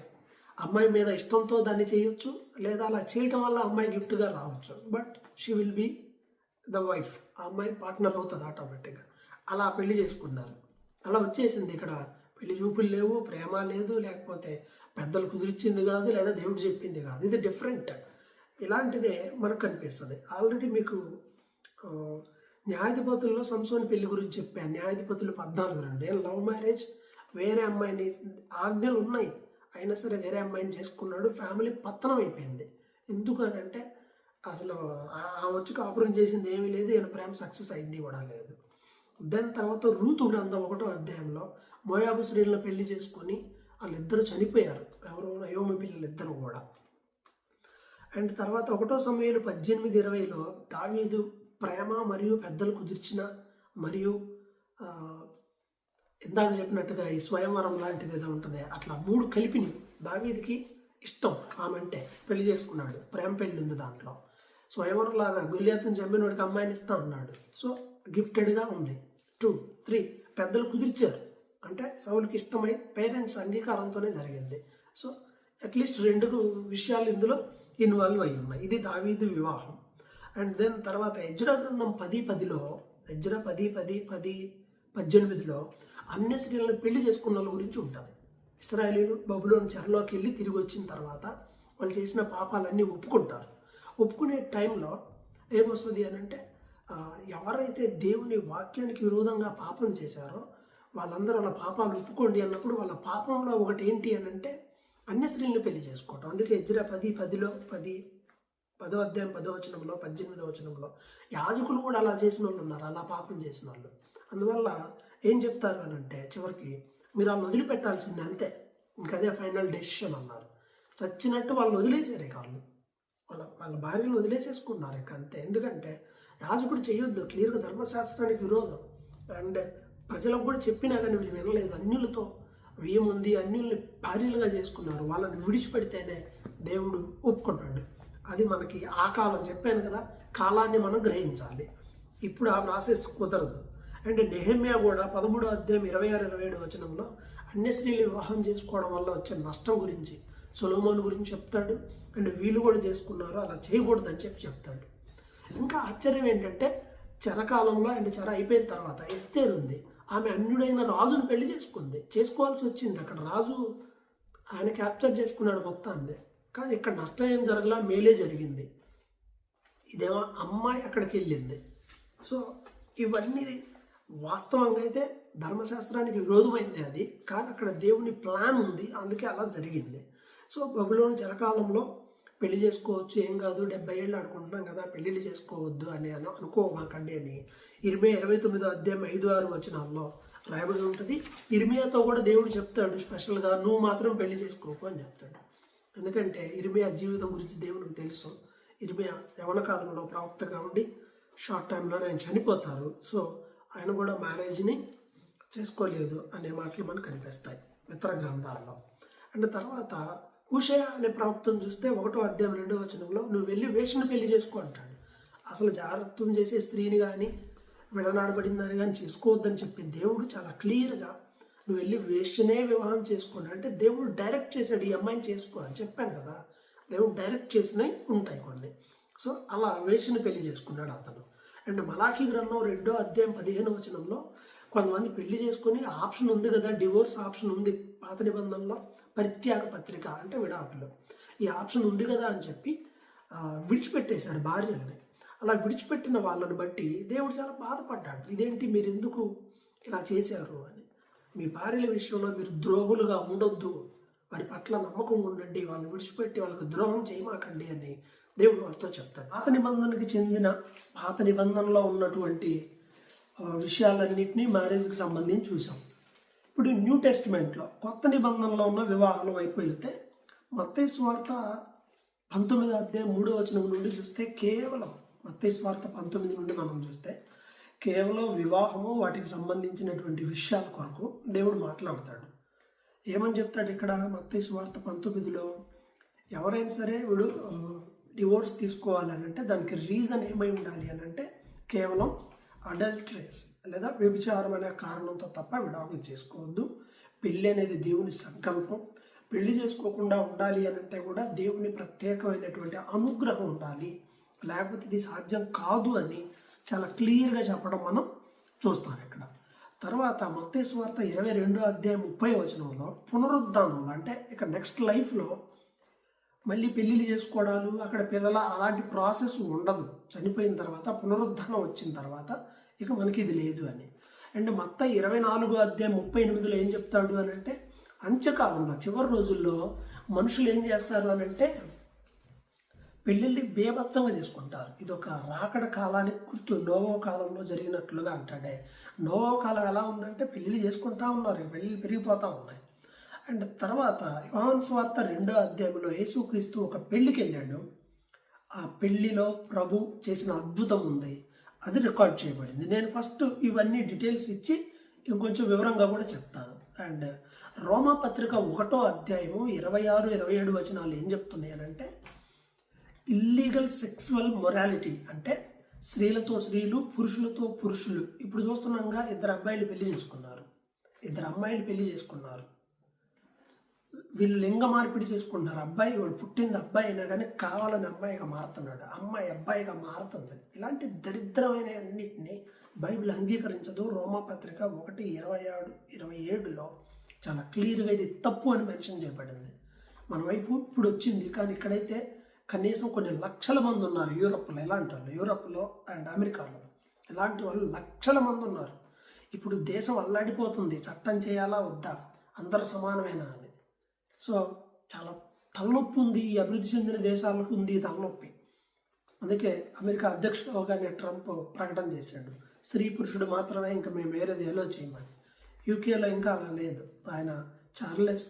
అమ్మాయి మీద ఇష్టంతో దాన్ని చేయొచ్చు, లేదా అలా చేయటం వల్ల అమ్మాయి గిఫ్ట్గా రావచ్చు, but she will be the wife, ఆ అమ్మాయి పార్ట్నర్ అవుతుంది ఆటోమేటిక్గా. అలా పెళ్లి చేసుకున్నారు, అలా వచ్చేసింది. ఇక్కడ పెళ్లి చూపులు లేవు, ప్రేమ లేదు, లేకపోతే పెద్దలు కుదిరిచ్చింది కాదు, లేదా దేవుడు చెప్పింది కాదు, ఇది డిఫరెంట్. ఇలాంటిదే మనకు కనిపిస్తుంది. ఆల్రెడీ మీకు న్యాయాధిపతుల్లో సంసోని పెళ్లి గురించి చెప్పాను, న్యాయాధిపతులు 14 లవ్ మ్యారేజ్, వేరే అమ్మాయిని ఆజ్ఞలు ఉన్నాయి అయినా సరే వేరే అమ్మాయిని చేసుకున్నాడు, ఫ్యామిలీ పతనం అయిపోయింది. ఎందుకు అని అంటే అసలు వచ్చి కాపురం చేసింది ఏమీ లేదు, ఈయన ప్రేమ సక్సెస్ అయింది కూడా లేదు. దాని తర్వాత రూతు గ్రంథం 1వ అధ్యాయంలో మోయాబు స్త్రీలను పెళ్లి చేసుకొని వాళ్ళిద్దరూ చనిపోయారు, ఎవరు నయోమి పిల్లలు ఇద్దరు కూడా. అండ్ తర్వాత 1 సమూయేలు 18:20లో దావీదు ప్రేమ మరియు పెద్దలు కుదిర్చిన మరియు ఇందాక చెప్పినట్టుగా ఈ స్వయంవరం లాంటిది ఏదో ఉంటుంది, అట్లా 3 కలిపిని దావీదికి ఇష్టం ఆమె అంటే పెళ్లి చేసుకున్నాడు, ప్రేమ పెళ్లి ఉంది దాంట్లో. స్వయంవరం లాగా గొలియాతుని చంపినోడికి అమ్మాయిని ఇస్తా అన్నాడు, సో గిఫ్టెడ్గా ఉంది. 2, 3 పెద్దలు కుదిర్చారు, అంటే సౌలుకి ఇష్టమై పేరెంట్స్ అంగీకారంతోనే జరిగింది. సో అట్లీస్ట్ 2 విషయాలు ఇందులో ఇన్వాల్వ్ అయి ఉన్నాయి. ఇది దావీదు వివాహం. అండ్ దెన్ తర్వాత ఎజ్రా గ్రంథం 10:10లో ఎజ్రా 10:18లో అన్య స్త్రీలను పెళ్లి చేసుకున్న వాళ్ళ గురించి ఉంటుంది. ఇశ్రాయేలీయులు బబులోను చెరలోకి వెళ్ళి తిరిగి వచ్చిన తర్వాత వాళ్ళు చేసిన పాపాలన్నీ ఒప్పుకుంటారు. ఒప్పుకునే టైంలో ఏమొస్తుంది అని అంటే ఎవరైతే దేవుని వాక్యానికి విరోధంగా పాపం చేశారో వాళ్ళందరూ వాళ్ళ పాపాలు ఒప్పుకోండి అన్నప్పుడు వాళ్ళ పాపంలో ఒకటి ఏంటి అని అంటే అన్య స్త్రీలను పెళ్లి చేసుకోవటం. అందుకే ఎజ్రా 10:10లో 10వ అధ్యాయం 10వ వచనంలో 18వ వచనంలో యాజకులు కూడా అలా చేసిన వాళ్ళు ఉన్నారు, అలా పాపం చేసిన వాళ్ళు. అందువల్ల ఏం చెప్తారు అని అంటే చివరికి మీరు వాళ్ళని వదిలిపెట్టాల్సిందే అంతే, ఇంకా అదే ఫైనల్ డెసిషన్ అన్నారు. చచ్చినట్టు వాళ్ళని వదిలేశారు ఇక వాళ్ళు వాళ్ళ భార్యను వదిలేసేసుకున్నారు ఇక అంతే. ఎందుకంటే యాజకుడు చేయొద్దు, క్లియర్గా ధర్మశాస్త్రానికి విరోధం. అండ్ ప్రజలకు కూడా చెప్పినా కానీ వీళ్ళు వినలేదు. అన్యులతో వేయముంది, అన్యుల్ని భార్యలుగా చేసుకున్నారు. వాళ్ళని విడిచిపెడితేనే దేవుడు ఒప్పుకున్నాడు. అది మనకి ఆ కాలం చెప్పాను కదా, కాలాన్ని మనం గ్రహించాలి. ఇప్పుడు ఆ ప్రాసెస్ కుదరదు. అండ్ నెహెమ్యా కూడా 13వ అధ్యాయం 26-27 వచనంలో అన్య స్త్రీలు వివాహం చేసుకోవడం వల్ల వచ్చే నష్టం గురించి సొలొమోను గురించి చెప్తాడు. అండ్ వీళ్ళు కూడా చేసుకున్నారు, అలా చేయకూడదని చెప్తాడు. ఇంకా ఆశ్చర్యం ఏంటంటే చెరకాలంలో అండ్ చెర అయిపోయిన తర్వాత ఎస్తేర్ ఉంది, ఆమె అన్యుడైన రాజును పెళ్లి చేసుకోవాల్సి వచ్చింది. అక్కడ రాజు ఆయన క్యాప్చర్ చేసుకున్నాడు మొత్తాన్ని. కానీ ఇక్కడ నష్టం ఏం జరగలా, మేలే జరిగింది. ఇదేమో అమ్మాయి అక్కడికి వెళ్ళింది. సో ఇవన్నీ వాస్తవంగా అయితే ధర్మశాస్త్రానికి విరోధమైంది అది, కానీ అక్కడ దేవుని ప్లాన్ ఉంది, అందుకే అలా జరిగింది. సో బబులోను చెరకాలంలో పెళ్లి చేసుకోవచ్చు, ఏం కాదు, 70 ఏళ్ళు ఆడుకుంటున్నాం కదా, పెళ్ళిళ్ళు చేసుకోవద్దు అని అనుకోమాకండి అని ఇర్మియా 29వ అధ్యాయం 5-6 వచనాల్లో రాయబడి ఉంటుంది. ఇర్మియాతో కూడా దేవుడు చెప్తాడు స్పెషల్గా, నువ్వు మాత్రం పెళ్లి చేసుకోకు అని చెప్తాడు. ఎందుకంటే ఇర్మియా జీవితం గురించి దేవునికి తెలుసు. ఇర్మియా యవన కాలంలో ప్రవక్తగా ఉండి షార్ట్ టైంలోనే ఆయన చనిపోతారు. సో ఆయన కూడా మ్యారేజ్ని చేసుకోలేదు అనే మాటలు మనకు కనిపిస్తాయి ఇతర గ్రంథాల్లో. అండ్ తర్వాత హూషయ అనే ప్రవక్తను చూస్తే 1వ అధ్యాయం 2వ వచనంలో నువ్వు వెళ్ళి వేషను పెళ్లి చేసుకో అంటాడు. అసలు జాగ్రత్తం చేసే స్త్రీని కానీ విడనాడబడిందని కానీ చేసుకోవద్దని చెప్పి దేవుడు చాలా క్లియర్గా నువ్వు వెళ్ళి వేషనే వివాహం చేసుకోండి అంటే దేవుడు డైరెక్ట్ చేశాడు, ఈ అమ్మాయిని చేసుకో అని చెప్పాను కదా. దేవుడు డైరెక్ట్ చేసినవి ఉంటాయి కొన్ని. సో అలా వేషను పెళ్లి చేసుకున్నాడు అతను. అండ్ మలాఖీ గ్రంథం 2వ అధ్యాయం 15వ వచనంలో కొంతమంది పెళ్లి చేసుకుని ఆప్షన్ ఉంది కదా, డివోర్స్ ఆప్షన్ ఉంది పాత నిబంధనలో, పరిత్యాగ పత్రిక అంటే విడాకులు, ఈ ఆప్షన్ ఉంది కదా అని చెప్పి విడిచిపెట్టేశాడు భార్యల్ని. అలా విడిచిపెట్టిన వాళ్ళని బట్టి దేవుడు చాలా బాధపడ్డాడు. ఇదేంటి మీరు ఎందుకు ఇలా చేశారు అని. మీ భార్యల విషయంలో మీరు ద్రోహులుగా ఉండొద్దు, వారి పట్ల నమ్మకం ఉండండి, వాళ్ళని విడిచిపెట్టి వాళ్ళకి ద్రోహం చేయమాకండి అని దేవుడు వారితో చెప్తాడు. పాత నిబంధనకి చెందిన పాత నిబంధనలో ఉన్నటువంటి విషయాలన్నింటినీ మ్యారేజ్కి సంబంధించి చూసాం. ఇప్పుడు న్యూ టెస్టిమెంట్లో కొత్త నిబంధనలో ఉన్న వివాహాల వైపు వెళ్తే మత్తయి సువార్త 19వ అధ్యాయం 3వ వచనం నుండి చూస్తే కేవలం మత్తయి సువార్త 19 నుండి మనం చూస్తే కేవలం వివాహము వాటికి సంబంధించినటువంటి విషయాల కొరకు దేవుడు మాట్లాడతాడు. ఏమని చెప్తాడు ఇక్కడ మత్తయి సువార్త 19లో, ఎవరైనా సరే వీడు డివోర్స్ తీసుకోవాలని అంటే దానికి రీజన్ ఏమై ఉండాలి అని అంటే కేవలం అడల్టరీస్ లేదా వ్యభిచారం అనే కారణంతో తప్ప విడాకులు చేసుకోవద్దు. పెళ్ళి అనేది దేవుని సంకల్పం. పెళ్లి చేసుకోకుండా ఉండాలి అని అంటే కూడా దేవుని ప్రత్యేకమైనటువంటి అనుగ్రహం ఉండాలి, లేకపోతే ఇది సాధ్యం కాదు అని చాలా క్లియర్గా చెప్పడం మనం చూస్తాం ఇక్కడ. తర్వాత మత్తయి సువార్త 22వ అధ్యాయం 30వ వచనంలో పునరుద్ధానంలో అంటే ఇక నెక్స్ట్ లైఫ్లో మళ్ళీ పెళ్ళిళ్ళు చేసుకోవడాలు, అక్కడ పిల్లల అలాంటి ప్రాసెస్ ఉండదు. చనిపోయిన తర్వాత పునరుద్ధానం వచ్చిన తర్వాత ఇక మనకి ఇది లేదు అని. అండ్ మత్తయి 24వ అధ్యాయం 38లో ఏం చెప్తాడు అని అంటే అంత్యకాలంలో చివరి రోజుల్లో మనుషులు ఏం చేస్తారు అని అంటే పెళ్ళిళ్ళని బేభత్సంగా చేసుకుంటారు. ఇది ఒక రాకడ కాలానికి గుర్తు. నోవో కాలంలో జరిగినట్లుగా అంటాడే. నోవో కాలం ఎలా ఉందంటే పెళ్ళిళ్ళు చేసుకుంటా ఉన్నారు, పెళ్ళిళ్ళు పెరిగిపోతూ ఉన్నాయి. అండ్ తర్వాత యోహాను సువార్త 2వ అధ్యాయంలో యేసుక్రీస్తు ఒక పెళ్ళికి వెళ్ళాడు. ఆ పెళ్లిలో ప్రభు చేసిన అద్భుతం ఉంది, అది రికార్డ్ చేయబడింది. నేను ఫస్ట్ ఇవన్నీ డీటెయిల్స్ ఇచ్చి ఇంకొంచెం వివరంగా కూడా చెప్తాను. అండ్ రోమా పత్రిక 1వ అధ్యాయము 26-27 వచనాలు ఏం చెప్తున్నాయి అని అంటే ఇల్లీగల్ సెక్సువల్ మొరాలిటీ అంటే స్త్రీలతో స్త్రీలు, పురుషులతో పురుషులు. ఇప్పుడు చూస్తున్నాంగా 2 అబ్బాయిలు పెళ్లి చేసుకున్నారు, 2 అమ్మాయిలు పెళ్లి చేసుకున్నారు, వీళ్ళు లింగ మార్పిడి చేసుకుంటున్నారు. అబ్బాయి వాడు పుట్టింది అబ్బాయి అయినా కానీ కావాలని అమ్మాయిగా మారుతున్నాడు, అమ్మాయి అబ్బాయిగా మారుతుంది. ఇలాంటి దరిద్రమైన అన్నింటినీ బైబిల్ అంగీకరించదు. రోమాపత్రిక 1:26-27లో చాలా క్లియర్గా ఇది తప్పు అని మెన్షన్ చేయబడింది. మన వైపు ఇప్పుడు వచ్చింది, కానీ ఇక్కడైతే కనీసం కొన్ని లక్షల మంది ఉన్నారు యూరప్లో. ఎలాంటి వాళ్ళు యూరప్లో అండ్ అమెరికాలో ఇలాంటి వాళ్ళు లక్షల మంది ఉన్నారు. ఇప్పుడు దేశం అల్లాడిపోతుంది, చట్టం చేయాలా వద్దా, అందరూ సమానమేనా అని. సో చాలా తలనొప్పి ఉంది, ఈ అభివృద్ధి చెందిన దేశాలకు ఉంది తలనొప్పి. అందుకే అమెరికా అధ్యక్షుడుగానే ట్రంప్ ప్రకటన చేశాడు, స్త్రీ పురుషుడు మాత్రమే, ఇంకా మేము వేరేది ఎలో చేయమని. యూకేలో ఇంకా అలా లేదు. ఆయన చార్లెస్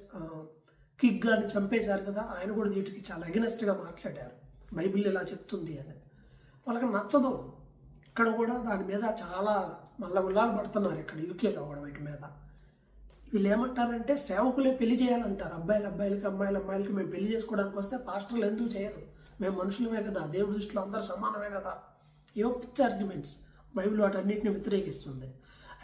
కిగ్ గారిని చంపేశారు కదా, ఆయన కూడా వీటికి చాలా అగెనెస్ట్గా మాట్లాడారు, బైబిల్ ఇలా చెప్తుంది అని. వాళ్ళకి నచ్చదు. ఇక్కడ కూడా దాని మీద చాలా మల్లగుల్లాలు పడుతున్నారు ఇక్కడ యూకేలో కూడా వీటి మీద. వీళ్ళు ఏమంటారంటే సేవకులే పెళ్లి చేయాలంటారు, అబ్బాయిలకి అమ్మాయిలకి మేము పెళ్లి చేసుకోవడానికి వస్తే పాస్టర్లు ఎందుకు చేయరు, మేము మనుషులమే కదా, దేవుడి దృష్టిలో అందరూ సమానమే కదా. ఏవో పిచ్చి ఆర్గ్యుమెంట్స్. బైబిల్ వాటన్నిటిని వ్యతిరేకిస్తుంది.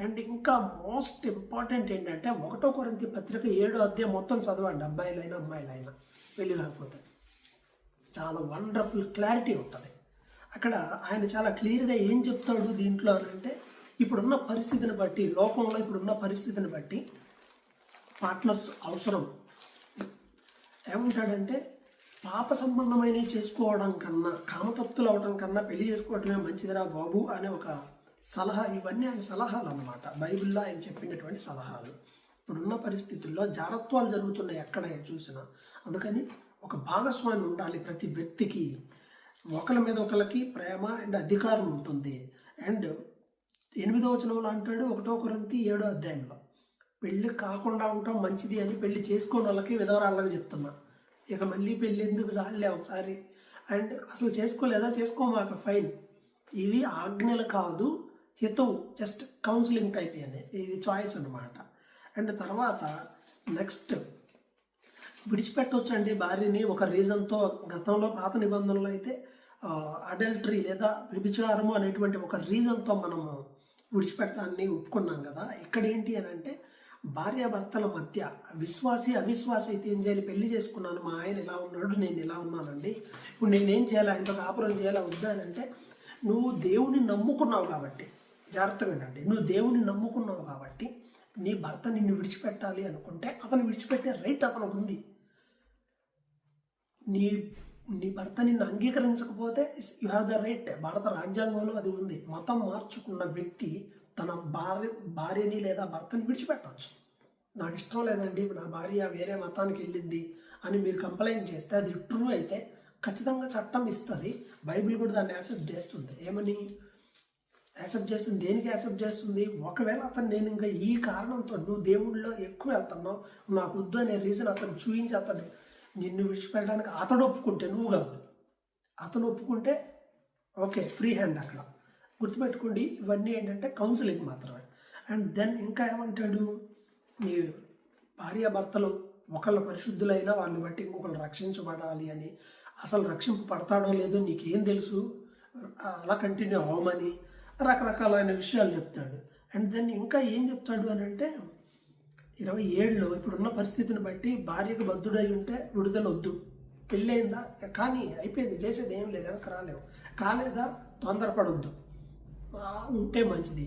అండ్ ఇంకా మోస్ట్ ఇంపార్టెంట్ ఏంటంటే 1 కొరింథీ పత్రిక 7వ అధ్యాయం మొత్తం చదవండి, అబ్బాయిలైనా అమ్మాయిలైనా, పెళ్లి కాకపోతే. చాలా వండర్ఫుల్ క్లారిటీ ఉంటుంది అక్కడ. ఆయన చాలా క్లియర్గా ఏం చెప్తాడు దీంట్లో అని అంటే, ఇప్పుడున్న పరిస్థితిని బట్టి, లోకంలో ఇప్పుడున్న పరిస్థితిని బట్టి పార్ట్నర్స్ అవసరం. ఏమంటాడంటే, పాప సంబంధమైనవి చేసుకోవడం కన్నా, కామతప్తులు అవడం కన్నా పెళ్లి చేసుకోవటమే మంచిదిరా బాబు అనే ఒక సలహా. ఇవన్నీ ఆయన సలహాలు అన్నమాట, బైబిల్లో ఆయన చెప్పినటువంటి సలహాలు. ఇప్పుడున్న పరిస్థితుల్లో జారత్వాలు జరుగుతున్నాయి ఎక్కడ చూసినా. అందుకని ఒక భాగస్వామి ఉండాలి ప్రతి వ్యక్తికి. ఒకరి మీద ఒకరికి ప్రేమ అండ్ అధికారం ఉంటుంది. అండ్ 8వ వచనంలో అంటాడు 1 కొరింథీ 7వ అధ్యాయంలో, పెళ్ళి కాకుండా ఉండటం మంచిది అని పెళ్లి చేసుకోని వాళ్ళకి విధవరాళ్ళకి చెప్తున్నా. ఇక మళ్ళీ పెళ్ళి ఎందుకు చాలే ఒకసారి, అండ్ అసలు చేసుకోలేదా చేసుకోమాక, ఫైన్. ఇవి ఆజ్ఞలు కాదు, హితవు, జస్ట్ కౌన్సిలింగ్ టైప్ అని, ఇది చాయిస్ అనమాట. అండ్ తర్వాత నెక్స్ట్, విడిచిపెట్టవచ్చు అండి భార్యని ఒక రీజన్తో. గతంలో పాత నిబంధనలు అయితే అడల్టరీ లేదా వ్యభిచారము అనేటువంటి ఒక రీజన్తో మనము విడిచిపెట్టడాన్ని ఒప్పుకున్నాం కదా. ఇక్కడ ఏంటి అని అంటే, భార్యాభర్తల మధ్య విశ్వాసి అవిశ్వాసి అయితే ఏం చేయాలి, పెళ్లి చేసుకున్నాను, మా ఆయన ఇలా ఉన్నాడు, నేను ఇలా ఉన్నానండి, ఇప్పుడు నేనేం చేయాలి, ఆయనతో కాపురం చేయాలా వద్దా అని అంటే, నువ్వు దేవుని నమ్ముకున్నావు కాబట్టి, జాగ్రత్తగా వినండి, నువ్వు దేవుని నమ్ముకున్నావు కాబట్టి నీ భర్త నిన్ను విడిచిపెట్టాలి అనుకుంటే అతను విడిచిపెట్టే రైట్ అతనికి ఉంది. నీ భర్త నిన్ను అంగీకరించకపోతే యు హ్యావ్ ద రైట్. భారత రాజ్యాంగంలో అది ఉంది. మతం మార్చుకున్న వ్యక్తి తన భార్యని లేదా భర్తని విడిచిపెట్టవచ్చు. నాకు ఇష్టం లేదండి నా భార్య వేరే మతానికి వెళ్ళింది అని మీరు కంప్లైంట్ చేస్తే, అది ట్రూ అయితే ఖచ్చితంగా చట్టం ఇస్తుంది. బైబిల్ కూడా దాన్ని యాక్సెప్ట్ చేస్తుంది. ఏమని యాక్సెప్ట్ చేస్తుంది? దేనికి యాక్సెప్ట్ చేస్తుంది? ఒకవేళ అతను నేను ఇంకా ఈ కారణంతో నువ్వు దేవుళ్ళలో ఎక్కువ వెళ్తున్నావు, నాకు వద్దు అనే రీజన్ అతను చూపించి అతను నిన్ను విడిచిపెట్టడానికి అతడు ఒప్పుకుంటే, నువ్వు కాదు, అతను ఒప్పుకుంటే ఓకే, ఫ్రీ హ్యాండ్. అక్కడ గుర్తుపెట్టుకోండి, ఇవన్నీ ఏంటంటే కౌన్సిలింగ్ మాత్రమే. అండ్ దెన్ ఇంకా ఏమంటాడు, నీ భార్యాభర్తలు ఒకళ్ళు పరిశుద్ధులైనా వాళ్ళని బట్టి ఇంకొకళ్ళు రక్షించబడాలి అని. అసలు రక్షింపబడతాడో లేదో నీకేం తెలుసు, అలా కంటిన్యూ అవ్వమని రకరకాలైన విషయాలు చెప్తాడు. అండ్ దెన్ ఇంకా ఏం చెప్తాడు అని అంటే, 27లో ఇప్పుడున్న పరిస్థితిని బట్టి భార్యకు బద్ధుడై ఉంటే విడుదల వద్దు. పెళ్ళయిందా కానీ అయిపోయింది, చేసేది ఏం లేదు, వెనక రాలేవు, కాలేదా తొందరపడొద్దు, ఉంటే మంచిది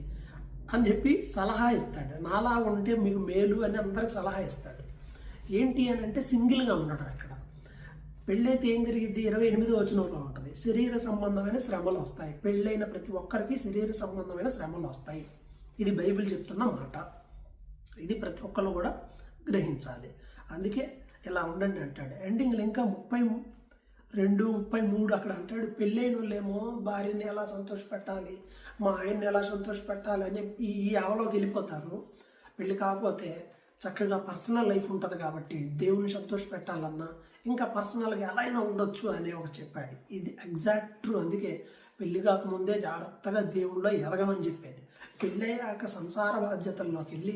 అని చెప్పి సలహా ఇస్తాడు. నాలా ఉంటే మీకు మేలు అని అందరికి సలహా ఇస్తాడు. ఏంటి అని అంటే సింగిల్గా ఉండడం. ఇక్కడ పెళ్ళైతే ఏం జరిగింది, 28వ వచనంలో ఉంటుంది, శరీర సంబంధమైన శ్రమలు వస్తాయి. పెళ్ళైన ప్రతి ఒక్కరికి శరీర సంబంధమైన శ్రమలు వస్తాయి. ఇది బైబిల్ చెప్తున్న మాట. ఇది ప్రతి ఒక్కరు కూడా గ్రహించాలి. అందుకే ఇలా ఉండండి అంటాడు. ఎండింగ్లో ఇంకా 32, 33 అక్కడ అంటాడు, పెళ్ళైన వాళ్ళేమో భార్యని ఎలా సంతోషపెట్టాలి, మా ఆయన్ని ఎలా సంతోషపెట్టాలి అని ఈ ఆవలోకి వెళ్ళిపోతారు. పెళ్ళి కాకపోతే చక్కగా పర్సనల్ లైఫ్ ఉంటుంది కాబట్టి దేవుని సంతోష పెట్టాలన్నా ఇంకా పర్సనల్గా ఎలా అయినా ఉండొచ్చు అనే ఒక చెప్పాడు. ఇది ఎగ్జాక్ట్ ట్రూ. అందుకే పెళ్లి కాకముందే జాగ్రత్తగా దేవుళ్ళో ఎదగమని చెప్పేది. పెళ్ళయ్యాక సంసార బాధ్యతల్లోకి వెళ్ళి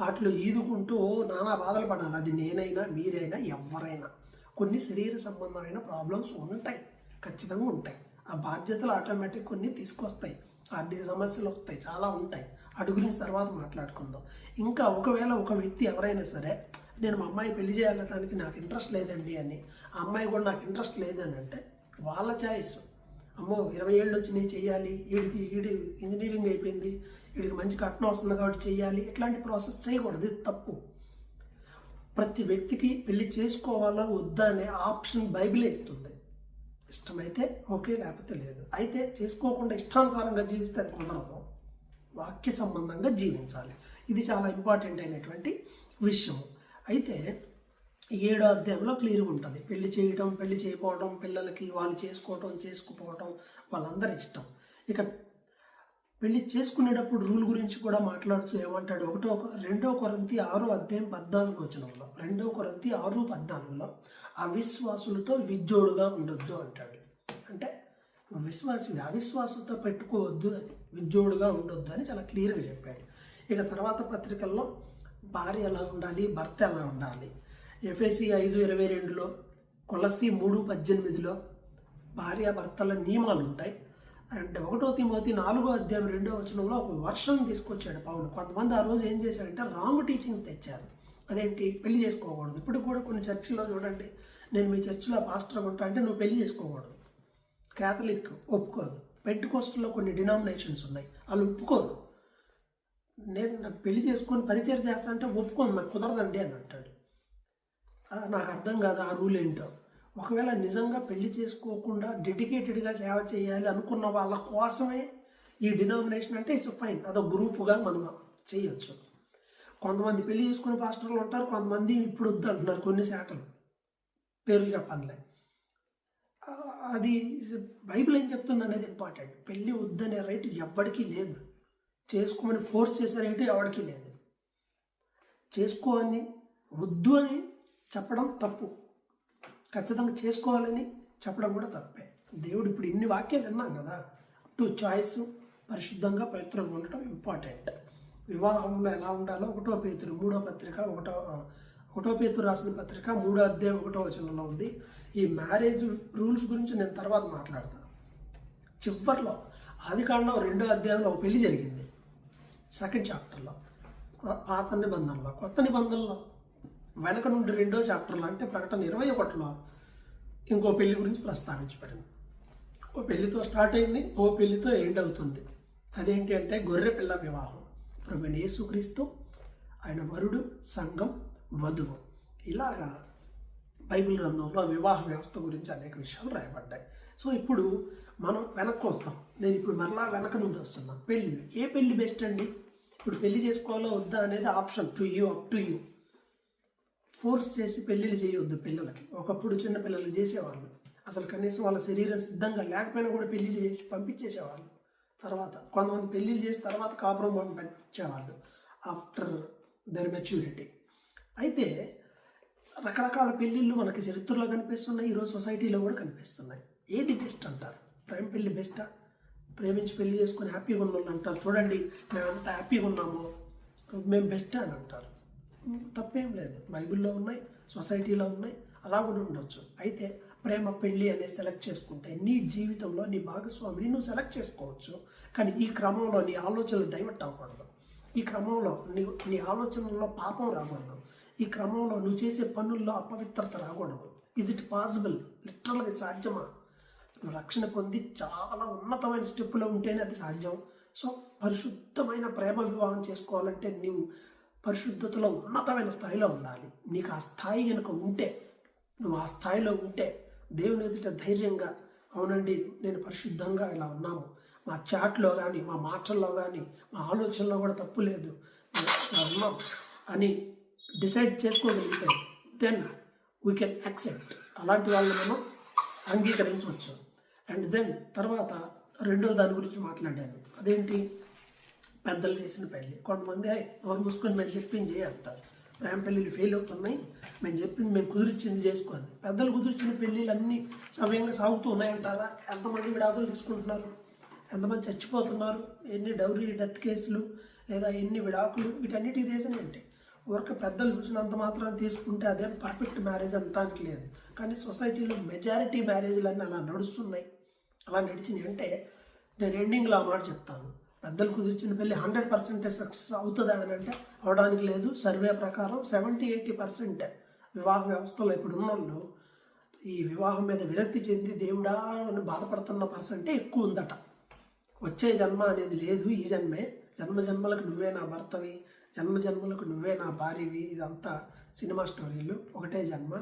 వాటిలో ఈదుకుంటూ నానా బాధలు పడాలి. అది నేనైనా మీరైనా ఎవరైనా. కొన్ని శరీర సంబంధమైన ప్రాబ్లమ్స్ ఉంటాయి, ఖచ్చితంగా ఉంటాయి. ఆ బాధ్యతలు ఆటోమేటిక్ కొన్ని తీసుకొస్తాయి, ఆర్థిక సమస్యలు వస్తాయి, చాలా ఉంటాయి. అటు గురించి తర్వాత మాట్లాడుకుందాం. ఇంకా ఒకవేళ ఒక వ్యక్తి ఎవరైనా సరే నేను మా అమ్మాయి పెళ్లి చేయాలటానికి నాకు ఇంట్రెస్ట్ లేదండి అని, ఆ అమ్మాయి కూడా నాకు ఇంట్రెస్ట్ లేదని అంటే వాళ్ళ చాయిస్. అమ్మో 20 ఏళ్ళు వచ్చి నేను చెయ్యాలి, ఈడి ఇంజనీరింగ్ అయిపోయింది, వీడికి మంచి కట్నం వస్తుంది కాబట్టి చెయ్యాలి, ఇట్లాంటి ప్రాసెస్ చేయకూడదు. ఇది తప్పు. ప్రతి వ్యక్తికి పెళ్లి చేసుకోవాలా వద్దా అనే ఆప్షన్ బైబిలే ఇస్తుంది. ఇష్టమైతే ఓకే, లేకపోతే లేదు. అయితే చేసుకోకుండా ఇష్టానుసారంగా జీవిస్తే అది కుదరదు. వాక్య సంబంధంగా జీవించాలి. ఇది చాలా ఇంపార్టెంట్ అయినటువంటి విషయం. అయితే 7వ అధ్యాయంలో క్లియర్గా ఉంటుంది. పెళ్లి చేయటం, పెళ్లి చేయకపోవడం, పిల్లలకి వాళ్ళు చేసుకోవటం, చేసుకుపోవటం వాళ్ళందరి ఇష్టం. ఇక పెళ్లి చేసుకునేటప్పుడు రూల్ గురించి కూడా మాట్లాడుతూ ఏమంటాడు, 2 కొరింథీ 6:14 2 కొరింథీ 6:14 అవిశ్వాసులతో విజ్జోడుగా ఉండొద్దు అంటాడు. అంటే విశ్వాసిని అవిశ్వాసంతో పెట్టుకోవద్దు, విజ్జోడుగా ఉండొద్దు అని చాలా క్లియర్గా చెప్పాడు. ఇక తర్వాత పత్రికల్లో భార్య ఎలా ఉండాలి, భర్త ఎలా ఉండాలి, ఎఫెసీ 5:22, కొలస్సీ 3:18 భార్యాభర్తల నియమాలు ఉంటాయి. అండ్ 1 తిమోతి 4:2 ఒక వర్షం తీసుకొచ్చాడు పౌలు. కొంతమంది ఆ రోజు ఏం చేశారంటే రాంగ్ టీచింగ్స్ తెచ్చారు. అదేంటి, పెళ్లి చేసుకోకూడదు. ఇప్పుడు కూడా కొన్ని చర్చిలో చూడండి, నేను మీ చర్చిలో పాస్టర్ ఉంటా అంటే నువ్వు పెళ్లి చేసుకోకూడదు. క్యాథలిక్ ఒప్పుకోదు. పెంటెకోస్టల్లో కొన్ని డినామినేషన్స్ ఉన్నాయి, వాళ్ళు ఒప్పుకోరు. నేను నాకు పెళ్లి చేసుకొని పరిచయం చేస్తా అంటే ఒప్పుకోను, నాకు కుదరదండి అని అంటాడు. నాకు అర్థం కాదు ఆ రూల్ ఏంటో. ఒకవేళ నిజంగా పెళ్లి చేసుకోకుండా డెడికేటెడ్గా సేవ చేయాలి అనుకున్న వాళ్ళ కోసమే ఈ డినామినేషన్ అంటే ఇట్స్ ఫైన్, అదొక గ్రూపుగా మనం చేయొచ్చు. కొంతమంది పెళ్లి చేసుకునే పాస్టర్లు ఉంటారు, కొంతమంది ఇప్పుడు వద్దు అంటున్నారు. కొన్ని శాఖలు పేర్లు చెప్పనులే. అది బైబిల్ ఏం చెప్తుంది అనేది ఇంపార్టెంట్. పెళ్ళి వద్దనే రైట్ ఎవ్వడికి లేదు, చేసుకోమని ఫోర్స్ చేసే రైట్ ఎవరికి లేదు. చేసుకో అని వద్దు అని చెప్పడం తప్పు, ఖచ్చితంగా చేసుకోవాలని చెప్పడం కూడా తప్పే. దేవుడు ఇప్పుడు ఇన్ని వాక్యాలు విన్నాం కదా, టు చాయిస్, పరిశుద్ధంగా పవిత్రంగా ఉండటం ఇంపార్టెంట్. వివాహంలో ఎలా ఉండాలో 1 పేతురు 3వ పత్రిక 1 పేతురు రాసిన పత్రిక 3:1 ఉంది. ఈ మ్యారేజ్ రూల్స్ గురించి నేను తర్వాత మాట్లాడతాను. చివరిలో ఆదికాండం 2వ ఒక పెళ్లి జరిగింది, 2nd చాప్టర్లో. పాత నిబంధనలో, కొత్త నిబంధనలో వెనక నుండి 2వ చాప్టర్లో అంటే ప్రకటన 21లో ఇంకో పెళ్లి గురించి ప్రస్తావించబడింది. ఓ పెళ్లితో స్టార్ట్ అయింది, ఓ పెళ్లితో ఎండ్ అవుతుంది. అదేంటి అంటే గొర్రె పిల్ల వివాహం. ప్రభువైన యేసుక్రీస్తు, ఆయన వరుడు, సంఘం, వధువు. ఇలాగా బైబిల్ గ్రంథంలో వివాహ వ్యవస్థ గురించి అనేక విషయాలు రాయబడ్డాయి. సో ఇప్పుడు మనం వెనక్కి వస్తాం. నేను ఇప్పుడు మరలా వెనక నుండి వస్తున్నా. పెళ్ళి, ఏ పెళ్ళి బెస్ట్ అండి? ఇప్పుడు పెళ్లి చేసుకోవాలో వద్దా అనేది option to you, up to you. Force చేసి పెళ్ళిళ్ళు చేయొద్దు పిల్లలకి. ఒకప్పుడు చిన్న పిల్లలు చేసేవాళ్ళు, అసలు కనీసం వాళ్ళ శరీరం సిద్ధంగా లేకపోయినా కూడా పెళ్ళిళ్ళు చేసి పంపించేసేవాళ్ళు. తర్వాత కొంతమంది పెళ్ళిళ్ళు చేసి తర్వాత కాపురం పంపించేవాళ్ళు ఆఫ్టర్ దర్ మెచ్యూరిటీ. అయితే రకరకాల పెళ్ళిళ్ళు మనకి చరిత్రలో కనిపిస్తున్నాయి, ఈరోజు సొసైటీలో కూడా కనిపిస్తున్నాయి. ఏది బెస్ట్ అంటారు? ప్రేమ పెళ్ళి బెస్టా? ప్రేమించి పెళ్లి చేసుకుని హ్యాపీగా ఉన్న వాళ్ళు అంటారు, చూడండి మేము అంత హ్యాపీగా ఉన్నాము, మేము బెస్టా అని అంటారు. తప్పేం లేదు, బైబిల్లో ఉన్నాయి, సొసైటీలో ఉన్నాయి, అలా కూడా ఉండొచ్చు. అయితే ప్రేమ పెళ్ళి అనేది సెలెక్ట్ చేసుకుంటే నీ జీవితంలో నీ భాగస్వామిని నువ్వు సెలెక్ట్ చేసుకోవచ్చు. కానీ ఈ క్రమంలో నీ ఆలోచనలు డైవర్ట్ అవ్వకూడదు, ఈ క్రమంలో నీ ఆలోచనల్లో పాపం రాకూడదు, ఈ క్రమంలో నువ్వు చేసే పనుల్లో అపవిత్రత రాకూడదు. Is it possible? లిటరల్గా సాధ్యమా? నువ్వు రక్షణ పొంది చాలా ఉన్నతమైన స్టెప్పులో ఉంటేనే అది సాధ్యం. సో పరిశుద్ధమైన ప్రేమ వివాహం చేసుకోవాలంటే నీవు పరిశుద్ధతలో ఉన్నతమైన స్థాయిలో ఉండాలి. నీకు ఆ స్థాయి కనుక ఉంటే, నువ్వు ఆ స్థాయిలో ఉంటే దేవుని ఎదుట ధైర్యంగా, అవునండి నేను పరిశుద్ధంగా ఇలా ఉన్నాము, మా చాట్లో కానీ మా మాటల్లో కానీ మా ఆలోచనలో కూడా తప్పు లేదు, ఇలా ఉన్నాం అని డిసైడ్ చేసుకోగలిగితే దెన్ వీ కెన్ యాక్సెప్ట్. అలాంటి వాళ్ళని మనం అంగీకరించవచ్చు. అండ్ దెన్ తర్వాత రెండో దాని గురించి మాట్లాడాను, అదేంటి? పెద్దలు చేసిన పెళ్ళి. కొంతమంది నోరు మూసుకొని మేము చెప్పింది అంటారు, ప్రేమ పెళ్ళిళ్ళు ఫెయిల్ అవుతున్నాయి, మేము చెప్పింది మేము కుదిరిచ్చింది చేసుకోండి. పెద్దలు కుదిరిచిన పెళ్ళిళ్ళు అన్నీ సమయంగా సాగుతూ ఉన్నాయంటారా? ఎంతమంది విడాకులు తీసుకుంటున్నారు, ఎంతమంది చచ్చిపోతున్నారు, ఎన్ని డౌరీ డెత్ కేసులు లేదా ఎన్ని విడాకులు, వీటన్నిటి రీజన్ ఏంటి? ఊరికి పెద్దలు చూసినంత మాత్రం తీసుకుంటే అదేం పర్ఫెక్ట్ మ్యారేజ్ అనడానికి లేదు. కానీ సొసైటీలో మెజారిటీ మ్యారేజ్లన్నీ అలా నడుస్తున్నాయి. అలా నడిచినాయి అంటే నేను ఎండింగ్లో ఆ మాట చెప్తాను, పెద్దలు కుదిర్చిన పెళ్ళి 100% సక్సెస్ అవుతుందా అని అంటే అవడానికి లేదు. సర్వే ప్రకారం 70-80% వివాహ వ్యవస్థలో ఇప్పుడు ఉన్నోళ్ళు ఈ వివాహం మీద విరక్తి చెంది దేవుడా అని బాధపడుతున్న పర్సెంటే ఎక్కువ ఉందట. వచ్చే జన్మ అనేది లేదు, ఈ జన్మే, జన్మ జన్మలకు నువ్వే నా భర్తవి, జన్మ జన్మలకు నువ్వే నా భార్యవి, ఇదంతా సినిమా స్టోరీలు, ఒకటే జన్మ.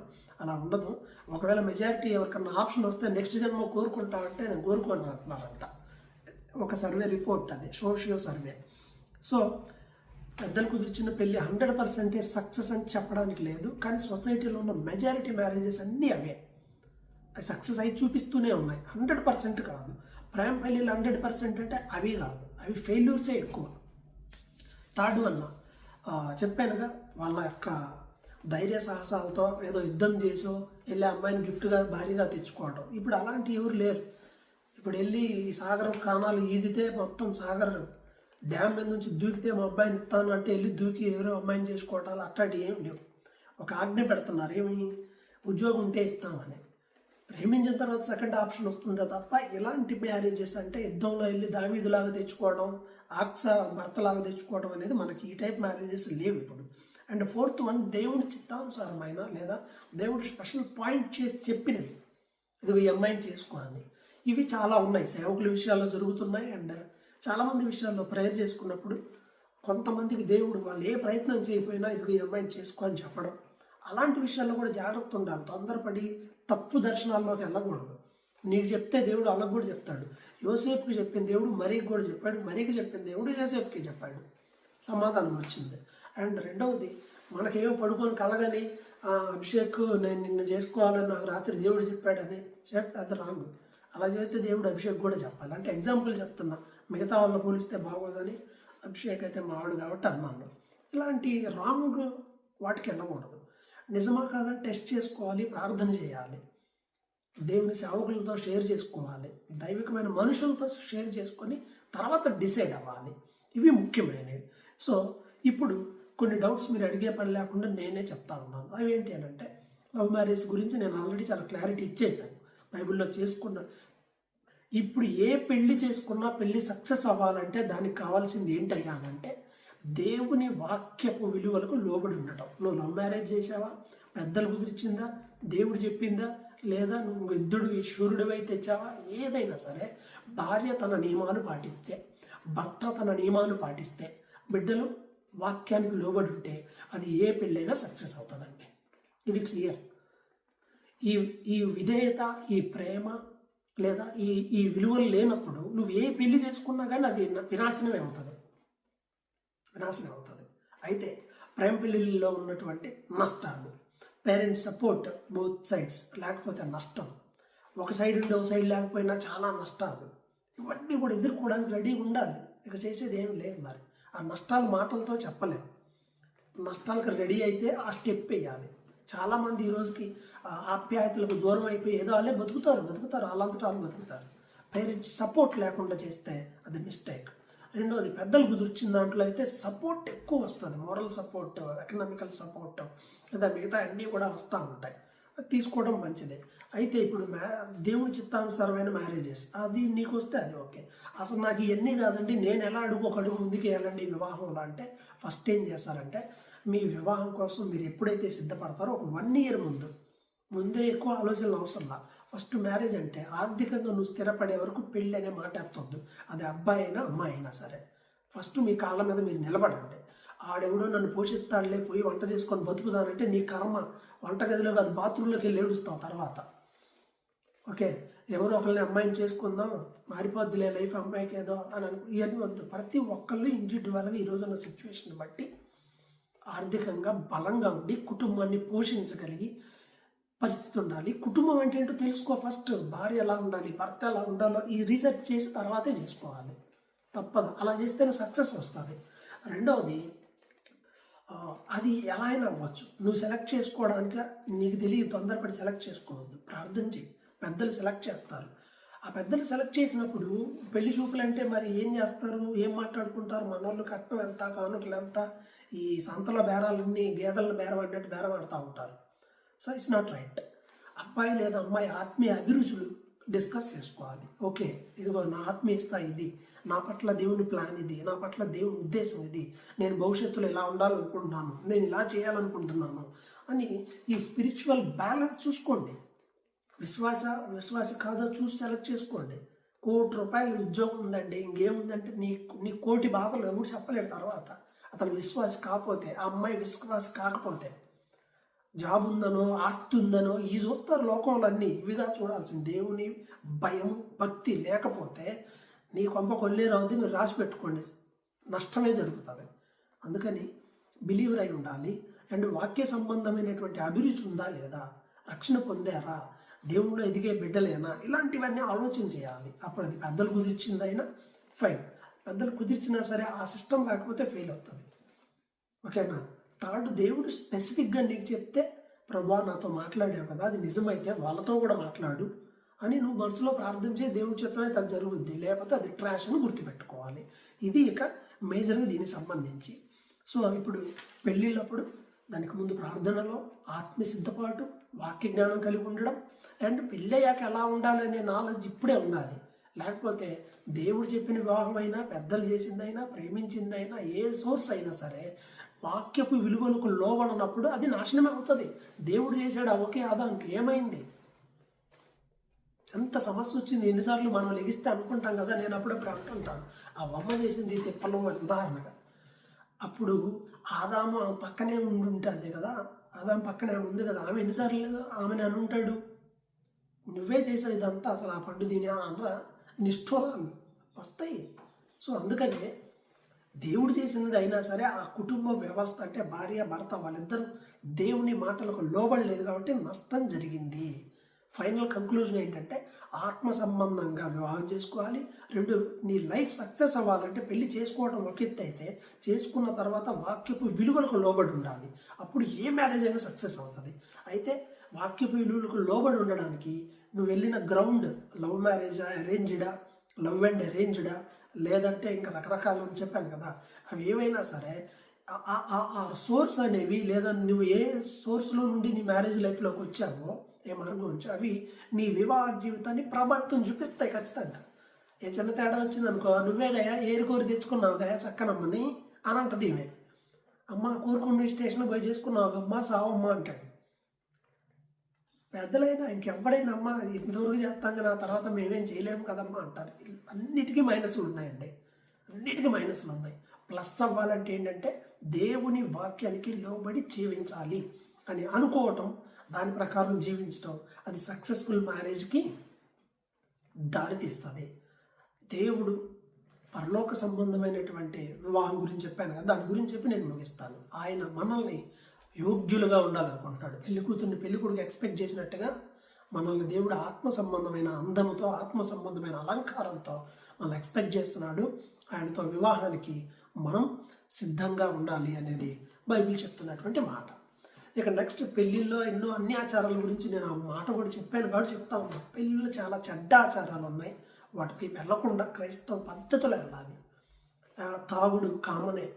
అలా ఉండదు. ఒకవేళ మెజారిటీ ఎవరికన్నా ఆప్షన్ వస్తే నెక్స్ట్ జన్మ కోరుకుంటామంటే నేను కోరుకోను అంటున్నారంట. ఒక సర్వే రిపోర్ట్, అది సోషియో సర్వే. సో పెద్దలు కుదిర్చిన పెళ్ళి 100% సక్సెస్ అని చెప్పడానికి లేదు. కానీ సొసైటీలో ఉన్న మెజారిటీ మ్యారేజెస్ అన్నీ అవే సక్సెస్ అయి చూపిస్తూనే ఉన్నాయి. 100% కాదు. ప్రేమ పెళ్ళిళ్ళు 100% అంటే అవి కాదు. అవి ఫెయిల్యూర్సే ఎక్కువ. థర్డ్ వన్ చెప్పానుగా, వాళ్ళ యొక్క ధైర్య సాహసాలతో ఏదో యుద్ధం చేసో వెళ్ళి అమ్మాయిని గిఫ్ట్గా భారీగా తెచ్చుకోవడం. ఇప్పుడు అలాంటి ఎవరు లేరు. ఇప్పుడు వెళ్ళి ఈ సాగరం కానాలు ఈదితే మొత్తం సాగర్ డ్యామ్ మీద నుంచి దూకితే మా అబ్బాయిని ఇస్తాను అంటే వెళ్ళి దూకి ఎవరో అమ్మాయిని చేసుకోవటాలు అట్లాంటివి ఏం లేవు. ఒక ఆజ్ఞ పెడుతున్నారు, ఏమి ఉద్యోగం ఉంటే ఇస్తామని. ప్రేమించిన తర్వాత సెకండ్ ఆప్షన్ వస్తుందే తప్ప ఇలాంటి మ్యారేజెస్ అంటే యుద్ధంలో వెళ్ళి దావీదులాగా తెచ్చుకోవడం, ఆక్స భర్తలాగా తెచ్చుకోవడం అనేది మనకి ఈ టైప్ మ్యారేజెస్ లేవు ఇప్పుడు. అండ్ ఫోర్త్ వన్, దేవుడి చిత్తానుసారమైన లేదా దేవుడు స్పెషల్ పాయింట్ చేసి చెప్పినవి, ఇది ఈ అమ్మాయిని చేసుకోవాలని. ఇవి చాలా ఉన్నాయి, సేవకుల విషయాల్లో జరుగుతున్నాయి. అండ్ చాలామంది విషయాల్లో ప్రేయర్ చేసుకున్నప్పుడు కొంతమందికి దేవుడు వాళ్ళు ఏ ప్రయత్నం చేయకపోయినా ఇది ఈ అమ్మాయిని చేసుకో అని చెప్పడం. అలాంటి విషయాల్లో కూడా జాగ్రత్త ఉండాలి. తొందరపడి తప్పు దర్శనాల్లోకి వెళ్ళకూడదు. నీకు చెప్తే దేవుడు అలా కూడా చెప్తాడు. యోసేపుకి చెప్పిన దేవుడు మరీకి కూడా చెప్పాడు, మరీకి చెప్పిన దేవుడు యోసేపుకి చెప్పాడు. సమాధానం వచ్చింది. అండ్ రెండవది, మనకేమో పడుకొని కలగని అభిషేక్ నేను నిన్ను చేసుకోవాలని నాకు రాత్రి దేవుడు చెప్పాడని అది రాంగ్. అలా చేస్తే దేవుడు అభిషేక్ కూడా చెప్పాలి. అంటే ఎగ్జాంపుల్ చెప్తున్నా, మిగతా వాళ్ళని పోలిస్తే బాగోదని అభిషేక్ అయితే మావాడు కాబట్టి అన్నాను. ఇలాంటి రాంగ్ వాటికి వెళ్ళకూడదు. నిజమా కాదని టెస్ట్ చేసుకోవాలి, ప్రార్థన చేయాలి, దేవుని సేవకులతో షేర్ చేసుకోవాలి, దైవికమైన మనుషులతో షేర్ చేసుకొని తర్వాత డిసైడ్ అవ్వాలి. ఇవి ముఖ్యమైనవి. సో ఇప్పుడు కొన్ని డౌట్స్ మీరు అడిగే పని లేకుండా నేనే చెప్తా ఉన్నాను. అవి ఏంటి అని అంటే, లవ్ మ్యారేజ్ గురించి నేను ఆల్రెడీ చాలా క్లారిటీ ఇచ్చేసాను. బైబిల్లో చేసుకున్న ఇప్పుడు ఏ పెళ్లి చేసుకున్నా పెళ్లి సక్సెస్ అవ్వాలంటే దానికి కావాల్సింది ఏంటయ్యానంటే దేవుని వాక్యపు విలువలకు లోబడి ఉండటం. నువ్వు లవ్ మ్యారేజ్ చేసావా, పెద్దలు కుదిర్చిందా, దేవుడు చెప్పిందా, లేదా నువ్వు యుద్ధుడు ఈశ్వరుడివై తెచ్చావా, ఏదైనా సరే భార్య తన నియమాలు పాటిస్తే, భర్త తన నియమాలు పాటిస్తే, బిడ్డలు వాక్యానికి లోబడి ఉంటే అది ఏ పెళ్ళైనా సక్సెస్ అవుతుందండి. ఇది క్లియర్. ఈ విధేయత, ఈ ప్రేమ లేదా ఈ విలువలు లేనప్పుడు నువ్వు ఏ పెళ్లి చేసుకున్నా కానీ అది వినాశనమే అవుతుంది. అయితే ప్రేమ పెళ్లిలో ఉన్నటువంటి నష్టాలు, పేరెంట్స్ సపోర్ట్ బోత్ సైడ్స్ లేకపోతే నష్టం, ఒక సైడ్ ఉండి ఒక సైడ్ లేకపోయినా చాలా నష్టాలు, ఇవన్నీ కూడా ఎదుర్కోవడానికి రెడీగా ఉండాలి. ఇక చేసేది ఏమి లేదు. మరి ఆ నష్టాలు మాటలతో చెప్పలేము. నష్టాలకు రెడీ అయితే ఆ స్టెప్ వేయాలి. చాలామంది ఈ రోజుకి ఆప్యాయతలకు దూరం అయిపోయి ఏదో వాళ్ళే బతుకుతారు, వాళ్ళంతటా వాళ్ళు బతుకుతారు. పేరెంట్స్ సపోర్ట్ లేకుండా చేస్తే అది మిస్టేక్. రెండోది, పెద్దలు కుదిర్చిన దాంట్లో అయితే సపోర్ట్ ఎక్కువ వస్తుంది. మోరల్ సపోర్ట్, ఎకనామికల్ సపోర్ట్ లేదా మిగతా అన్నీ కూడా వస్తూ ఉంటాయి. తీసుకోవడం మంచిదే. అయితే ఇప్పుడు దేవుని చిత్తానుసారమైన మ్యారేజెస్ అది నీకు వస్తే అది ఓకే. అసలు నాకు ఇవన్నీ కాదండి, నేను ఎలా ఒక అడుగు ముందుకు వెళ్ళండి వివాహంలో అంటే, ఫస్ట్ ఏం చేస్తారంటే మీ వివాహం కోసం మీరు ఎప్పుడైతే సిద్ధపడతారో ఒక 1 year ముందే ఎక్కువ ఆలోచనలు అవసరంలా. ఫస్ట్ మ్యారేజ్ అంటే ఆర్థికంగా నువ్వు స్థిరపడే వరకు పెళ్ళి అనే మాట ఎత్తొద్దు. అది అబ్బాయి అయినా అమ్మాయి అయినా సరే. ఫస్ట్ మీ కాళ్ళ మీద మీరు నిలబడండి. ఆడెవడో నన్ను పోషిస్తాడులే, పోయి వంట చేసుకొని బతుకుదానంటే నీ కర్మ. వంటగదిలో కాదు, బాత్రూంలోకి వెళ్ళి ఏడుస్తావు తర్వాత. ఓకే, ఎవరో ఒకరిని అమ్మాయిని చేసుకుందాం, మారిపోద్దిలే లైఫ్ అమ్మాయికి ఏదో అని ఇవన్నీ వద్దు. ప్రతి ఒక్కళ్ళు ఇండివిజువల్గా ఈరోజున్న సిచ్యువేషన్ బట్టి ఆర్థికంగా బలంగా ఉండి కుటుంబాన్ని పోషించగలిగి పరిస్థితి ఉండాలి. కుటుంబం అంటే ఏంటో తెలుసుకో ఫస్ట్. భార్య ఎలా ఉండాలి, భర్త ఎలా ఉండాలో ఈ రీసెర్చ్ చేసి తర్వాతే చేసుకోవాలి. తప్పదు. అలా చేస్తేనే సక్సెస్ వస్తుంది. రెండవది, అది ఎలా అయినా అవ్వచ్చు. నువ్వు సెలెక్ట్ చేసుకోవడానికి నీకు తెలియదు, తొందరపడి సెలెక్ట్ చేసుకోవద్దు. ప్రార్థన చేయి, పెద్దలు సెలెక్ట్ చేస్తారు. ఆ పెద్దలు సెలెక్ట్ చేసినప్పుడు పెళ్లి చూపులు అంటే మరి ఏం చేస్తారు, ఏం మాట్లాడుకుంటారు, మనోళ్ళు కట్నం ఎంత, కానుకలు ఎంత, ఈ సంతల బేరాలన్నీ గేదెల బేరం అన్నట్టు బేరం ఆడుతూ ఉంటారు. So it's not right. అబ్బాయి లేదా అమ్మాయి ఆత్మీయ అభిరుచులు డిస్కస్ చేసుకోవాలి. ఓకే, ఇదిగో నా ఆత్మీయ స్థాయి ఇది, నా పట్ల దేవుని ప్లాన్ ఇది, నా పట్ల దేవుని ఉద్దేశం ఇది, నేను భవిష్యత్తులో ఇలా ఉండాలనుకుంటున్నాను, నేను ఇలా చేయాలనుకుంటున్నాను అని ఈ స్పిరిచువల్ బ్యాలెన్స్ చూసుకోండి. విశ్వాస కాదో చూసి సెలెక్ట్ చేసుకోండి. ₹1,00,00,000 ఉద్యోగం ఉందండి, ఇంకేముందంటే నీ కోటి బాధలు ఎవరు చెప్పలేడు. తర్వాత అతను విశ్వాస కాకపోతే, ఆ అమ్మాయి విశ్వాస కాకపోతే, జాబ్ ఉందనో ఆస్తి ఉందనో ఇవి చూస్తారు లోకంలో. అన్నీ ఇవిగా చూడాల్సింది. దేవుని భయం భక్తి లేకపోతే నీ కొంప కొల్లేరవుద్ది. మీరు రాసి పెట్టుకోండి, నష్టమే జరుగుతుంది. అందుకని బిలీవర్ అయి ఉండాలి. అండ్ వాక్య సంబంధమైనటువంటి అభిరుచి ఉందా లేదా, రక్షణ పొందారా, దేవుళ్ళు ఎదిగే బిడ్డలేనా, ఇలాంటివన్నీ ఆలోచన చేయాలి. అప్పుడు అది పెద్దలు కుదిర్చిందైనా ఫైన్, పెద్దలు కుదిర్చినా సరే ఆ సిస్టమ్ లేకపోతే ఫెయిల్ అవుతుంది. ఓకేనా? థర్డ్, దేవుడు స్పెసిఫిక్గా నీకు చెప్తే, ప్రభా నాతో మాట్లాడావు కదా, అది నిజమైతే వాళ్ళతో కూడా మాట్లాడు అని నువ్వు మనసులో ప్రార్థన చేయి. దేవుడి చిత్తమైతే అది జరుగుద్ది, లేకపోతే అది ట్రాష్ అని గుర్తుపెట్టుకోవాలి. ఇది ఇక మేజర్గా దీనికి సంబంధించి. సో ఇప్పుడు పెళ్ళిళ్ళప్పుడు దానికి ముందు ప్రార్థనలో ఆత్మీయ సిద్ధపాటు, వాక్య జ్ఞానం కలిగి ఉండడం, అండ్ పెళ్ళయ్యాక ఎలా ఉండాలనే నాలెడ్జ్ ఇప్పుడే ఉండాలి. లేకపోతే దేవుడు చెప్పిన వివాహం అయినా, పెద్దలు చేసిందైనా, ప్రేమించిందైనా, ఏ సోర్స్ అయినా సరే వాక్యపు విలువలకు లోబడినప్పుడు అది నాశనమే అవుతుంది. దేవుడు చేశాడు ఒకే ఆదానికి, ఏమైంది? ఎంత సమస్య వచ్చింది. ఎన్నిసార్లు మనం లెగిస్తే అనుకుంటాం కదా, నేను అప్పుడప్పుడు అంటుంటాను, ఆ అమ్మ చేసింది తిప్పలు అని ఉదాహరణగా. అప్పుడు ఆదాము ఆమె పక్కనే ఉండుంటుంది కదా, ఆదాము పక్కనే ఉంది కదా, ఆమె ఎన్నిసార్లు ఆమెను అనుంటాడు, నువ్వే చేసావు ఇదంతా, అసలు ఆ పండు తిని అని అనరా? నిష్ఠూరాలు వస్తాయి. సో అందుకనే దేవుడు చేసినది అయినా సరే ఆ కుటుంబ వ్యవస్థ అంటే భార్య భర్త వాళ్ళిద్దరూ దేవుని మాటలకు లోబడలేదు కాబట్టి నష్టం జరిగింది. ఫైనల్ కంక్లూజన్ ఏంటంటే ఆత్మ సంబంధంగా వివాహం చేసుకోవాలి. 2, నీ లైఫ్ సక్సెస్ అవ్వాలంటే పెళ్లి చేసుకోవడం ఒక ఎత్తు అయితే, చేసుకున్న తర్వాత వాక్యపు విలువలకు లోబడి ఉండాలి. అప్పుడు ఏ మ్యారేజ్ అయినా సక్సెస్ అవుతుంది. అయితే వాక్యపు విలువలకు లోబడి ఉండడానికి నువ్వు వెళ్ళిన గ్రౌండ్ లవ్ మ్యారేజా, అరేంజ్డా, లవ్ అండ్ అరేంజ్డా, లేదంటే ఇంకా రకరకాలు చెప్పాను కదా, అవి ఏవైనా సరే ఆ సోర్స్ అనేవి, లేదా నువ్వు ఏ సోర్స్లో నుండి నీ మ్యారేజ్ లైఫ్లోకి వచ్చావో, ఏ మార్గం వచ్చావు, అవి నీ వివాహ జీవితాన్ని ప్రభావితం చూపిస్తాయి ఖచ్చితంగా. ఏ చిన్న తేడా వచ్చింది అనుకో, నువ్వే గయా ఏరుకోరి తెచ్చుకున్నావు గయా చక్కనమ్మని అని అంటది ఈమె. అమ్మ కోరుకున్న స్టేషన్ పోయి చేసుకున్నావు అమ్మ సావమ్మ అంటాడు. పెద్దలైనా ఇంకెవ్వడైనా అమ్మ ఇంతవరకు చేస్తాం కదా, తర్వాత మేమేం చేయలేము కదమ్మా అంటారు. అన్నిటికీ మైనస్లు ఉన్నాయండి, అన్నిటికీ మైనస్లు ఉన్నాయి. ప్లస్ అవ్వాలంటే ఏంటంటే దేవుని వాక్యానికి లోబడి జీవించాలి అని అనుకోవటం, దాని ప్రకారం జీవించడం, అది సక్సెస్ఫుల్ మ్యారేజ్కి దారితీస్తుంది. దేవుడు పరలోక సంబంధమైనటువంటి వివాహం గురించి చెప్పాను కదా, దాని గురించి చెప్పి నేను ముగిస్తాను. ఆయన మనల్ని యోగ్యులుగా ఉండాలనుకుంటున్నాడు. పెళ్లి కూతుర్ని పెళ్లి కొడుకు ఎక్స్పెక్ట్ చేసినట్టుగా మనల్ని దేవుడు ఆత్మ సంబంధమైన అందముతో, ఆత్మ సంబంధమైన అలంకారంతో మనల్ని ఎక్స్పెక్ట్ చేస్తున్నాడు. ఆయనతో వివాహానికి మనం సిద్ధంగా ఉండాలి అనేది బైబిల్ చెప్తున్నటువంటి మాట. ఇక నెక్స్ట్ పెళ్ళిళ్ళలో ఎన్నో అన్ని ఆచారాల గురించి నేను ఆ మాట కూడా చెప్పాను కాబట్టి చెప్తా ఉన్నాను. పెళ్ళిళ్ళు చాలా చెడ్డ ఆచారాలు ఉన్నాయి, వాటికి వెళ్ళకుండా క్రైస్తవ పద్ధతులు వెళ్ళాలి. తాగుడు కామనే,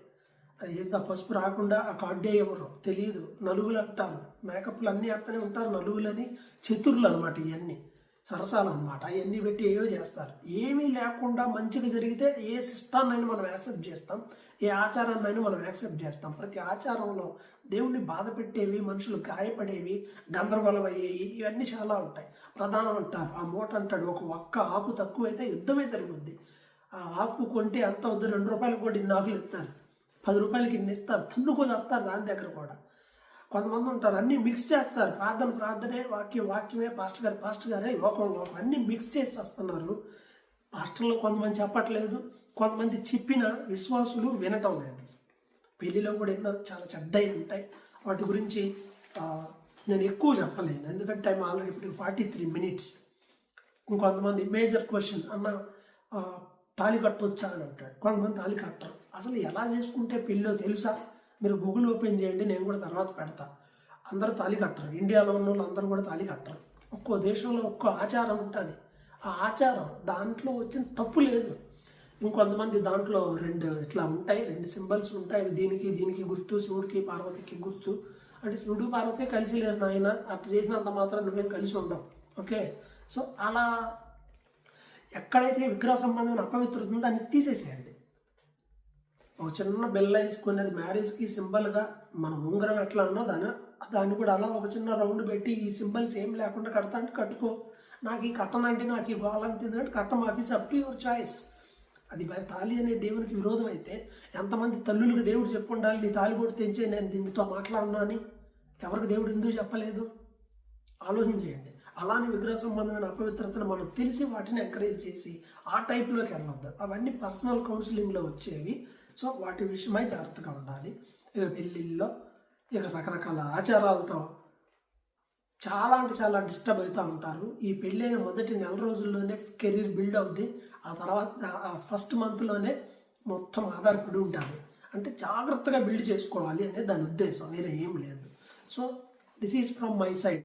ఎంత పసుపు రాకుండా ఆ కార్డే ఎవరు తెలియదు, నలుగులు అంటారు, మేకప్లు అన్నీ అత్తనే ఉంటారు, నలుగులని చతుర్లు అనమాట, ఇవన్నీ సరసాలు అనమాట. అవన్నీ పెట్టి ఏవో చేస్తారు. ఏమీ లేకుండా మంచిగా జరిగితే ఏ సిస్టాన్నైనా మనం యాక్సెప్ట్ చేస్తాం, ఏ ఆచారాన్నైనా మనం యాక్సెప్ట్ చేస్తాం. ప్రతి ఆచారంలో దేవుణ్ణి బాధ పెట్టేవి, మనుషులు గాయపడేవి, గందరగోళం అయ్యేవి, ఇవన్నీ చాలా ఉంటాయి. ప్రధానం అంటారు, ఆ మూట అంటాడు, ఒక ఒక్క ఆకు తక్కువైతే యుద్ధమే జరుగుద్ది. ఆ ఆకు కొంటే అంత వద్దు, 2 రూపాయలకు కూడా ఇన్ని ఆకులు ఇస్తారు, 10 రూపాయలకి ఇన్ని ఇస్తారు, తన్నుకొని వస్తారు దాని దగ్గర కూడా. కొంతమంది ఉంటారు అన్నీ మిక్స్ చేస్తారు, ప్రార్థనే, వాక్యమే, పాస్టర్ గారే లోకం అన్నీ మిక్స్ చేసి వస్తున్నారు. పాస్టర్లు కొంతమంది చెప్పట్లేదు, కొంతమంది చెప్పిన విశ్వాసులు వినటం లేదు. పెళ్లిలో కూడా ఎన్నో చాలా చెడ్డవి ఉంటాయి, వాటి గురించి నేను ఎక్కువ చెప్పలేను, ఎందుకంటే టైం ఆల్రెడీ ఇప్పుడు 43 minutes. ఇంకొంతమంది మేజర్ క్వశ్చన్, అన్న తాళి కట్టొచ్చా అని అంటాడు. కొంతమంది తాళి కట్టరు. అసలు ఎలా చేసుకుంటే పెళ్ళో తెలుసా? మీరు గూగుల్ ఓపెన్ చేయండి, నేను కూడా తర్వాత పెడతా. అందరూ తాళి కట్టరు, ఇండియాలో ఉన్న వాళ్ళు అందరూ కూడా తాళి కట్టరు. ఒక్కో దేశంలో ఒక్కో ఆచారం ఉంటుంది. ఆ ఆచారం దాంట్లో వచ్చిన తప్పు లేదు. ఇంకొంతమంది దాంట్లో 2 ఇట్లా ఉంటాయి, 2 సింబల్స్ ఉంటాయి, దీనికి గుర్తు, శివుడికి పార్వతికి గుర్తు. అంటే శివుడు పార్వతి కలిసి లేరు నాయన, అట్లా చేసినంత మాత్రం నువ్వేం కలిసి ఉండవు. ఓకే, సో అలా ఎక్కడైతే విగ్రహ సంబంధమైన అపవిత్రత ఉందో దాన్ని తీసేసేయండి. ఒక చిన్న బెల్ల వేసుకునేది మ్యారేజ్కి సింబల్గా, మనం ఉంగరం ఎట్లా అన్నా దాన్ని కూడా అలా ఒక చిన్న రౌండ్ పెట్టి ఈ సింబల్స్ ఏం లేకుండా కడతా అంటే కట్టుకో. నాకు ఈ కట్టనంటే, నాకు ఈ గోలంతిందంటే కట్ట మాఫీస్, అప్ టు యువర్ చాయిస్. అది తాళి అనే దేవునికి విరోధం అయితే ఎంతమంది తల్లులకు దేవుడు చెప్పు ఉండాలి, నీ తాళి కూడా తెంచే నేను దీనితో మాట్లాడినా అని ఎవరికి దేవుడు ఎందుకు చెప్పలేదు? ఆలోచన చేయండి. అలానే విగ్రహ సంబంధమైన అపవిత్రతను మనం తెలిసి వాటిని ఎంకరేజ్ చేసి ఆ టైప్లోకి వెళ్ళొద్దు. అవన్నీ పర్సనల్ కౌన్సిలింగ్లో వచ్చేవి. సో వాటి విషయమై జాగ్రత్తగా ఉండాలి. ఇక పెళ్ళిళ్ళలో ఇక రకరకాల ఆచారాలతో చాలా అంటే చాలా డిస్టర్బ్ అవుతూ ఉంటారు. ఈ పెళ్ళైన మొదటి 4 రోజుల్లోనే కెరీర్ బిల్డ్ అవుద్ది. ఆ తర్వాత ఫస్ట్ మంత్లోనే మొత్తం ఆధారపడి ఉంటుంది. అంటే జాగ్రత్తగా బిల్డ్ చేసుకోవాలి అనేది దాని ఉద్దేశం, వేరే ఏం లేదు. So this is from my side.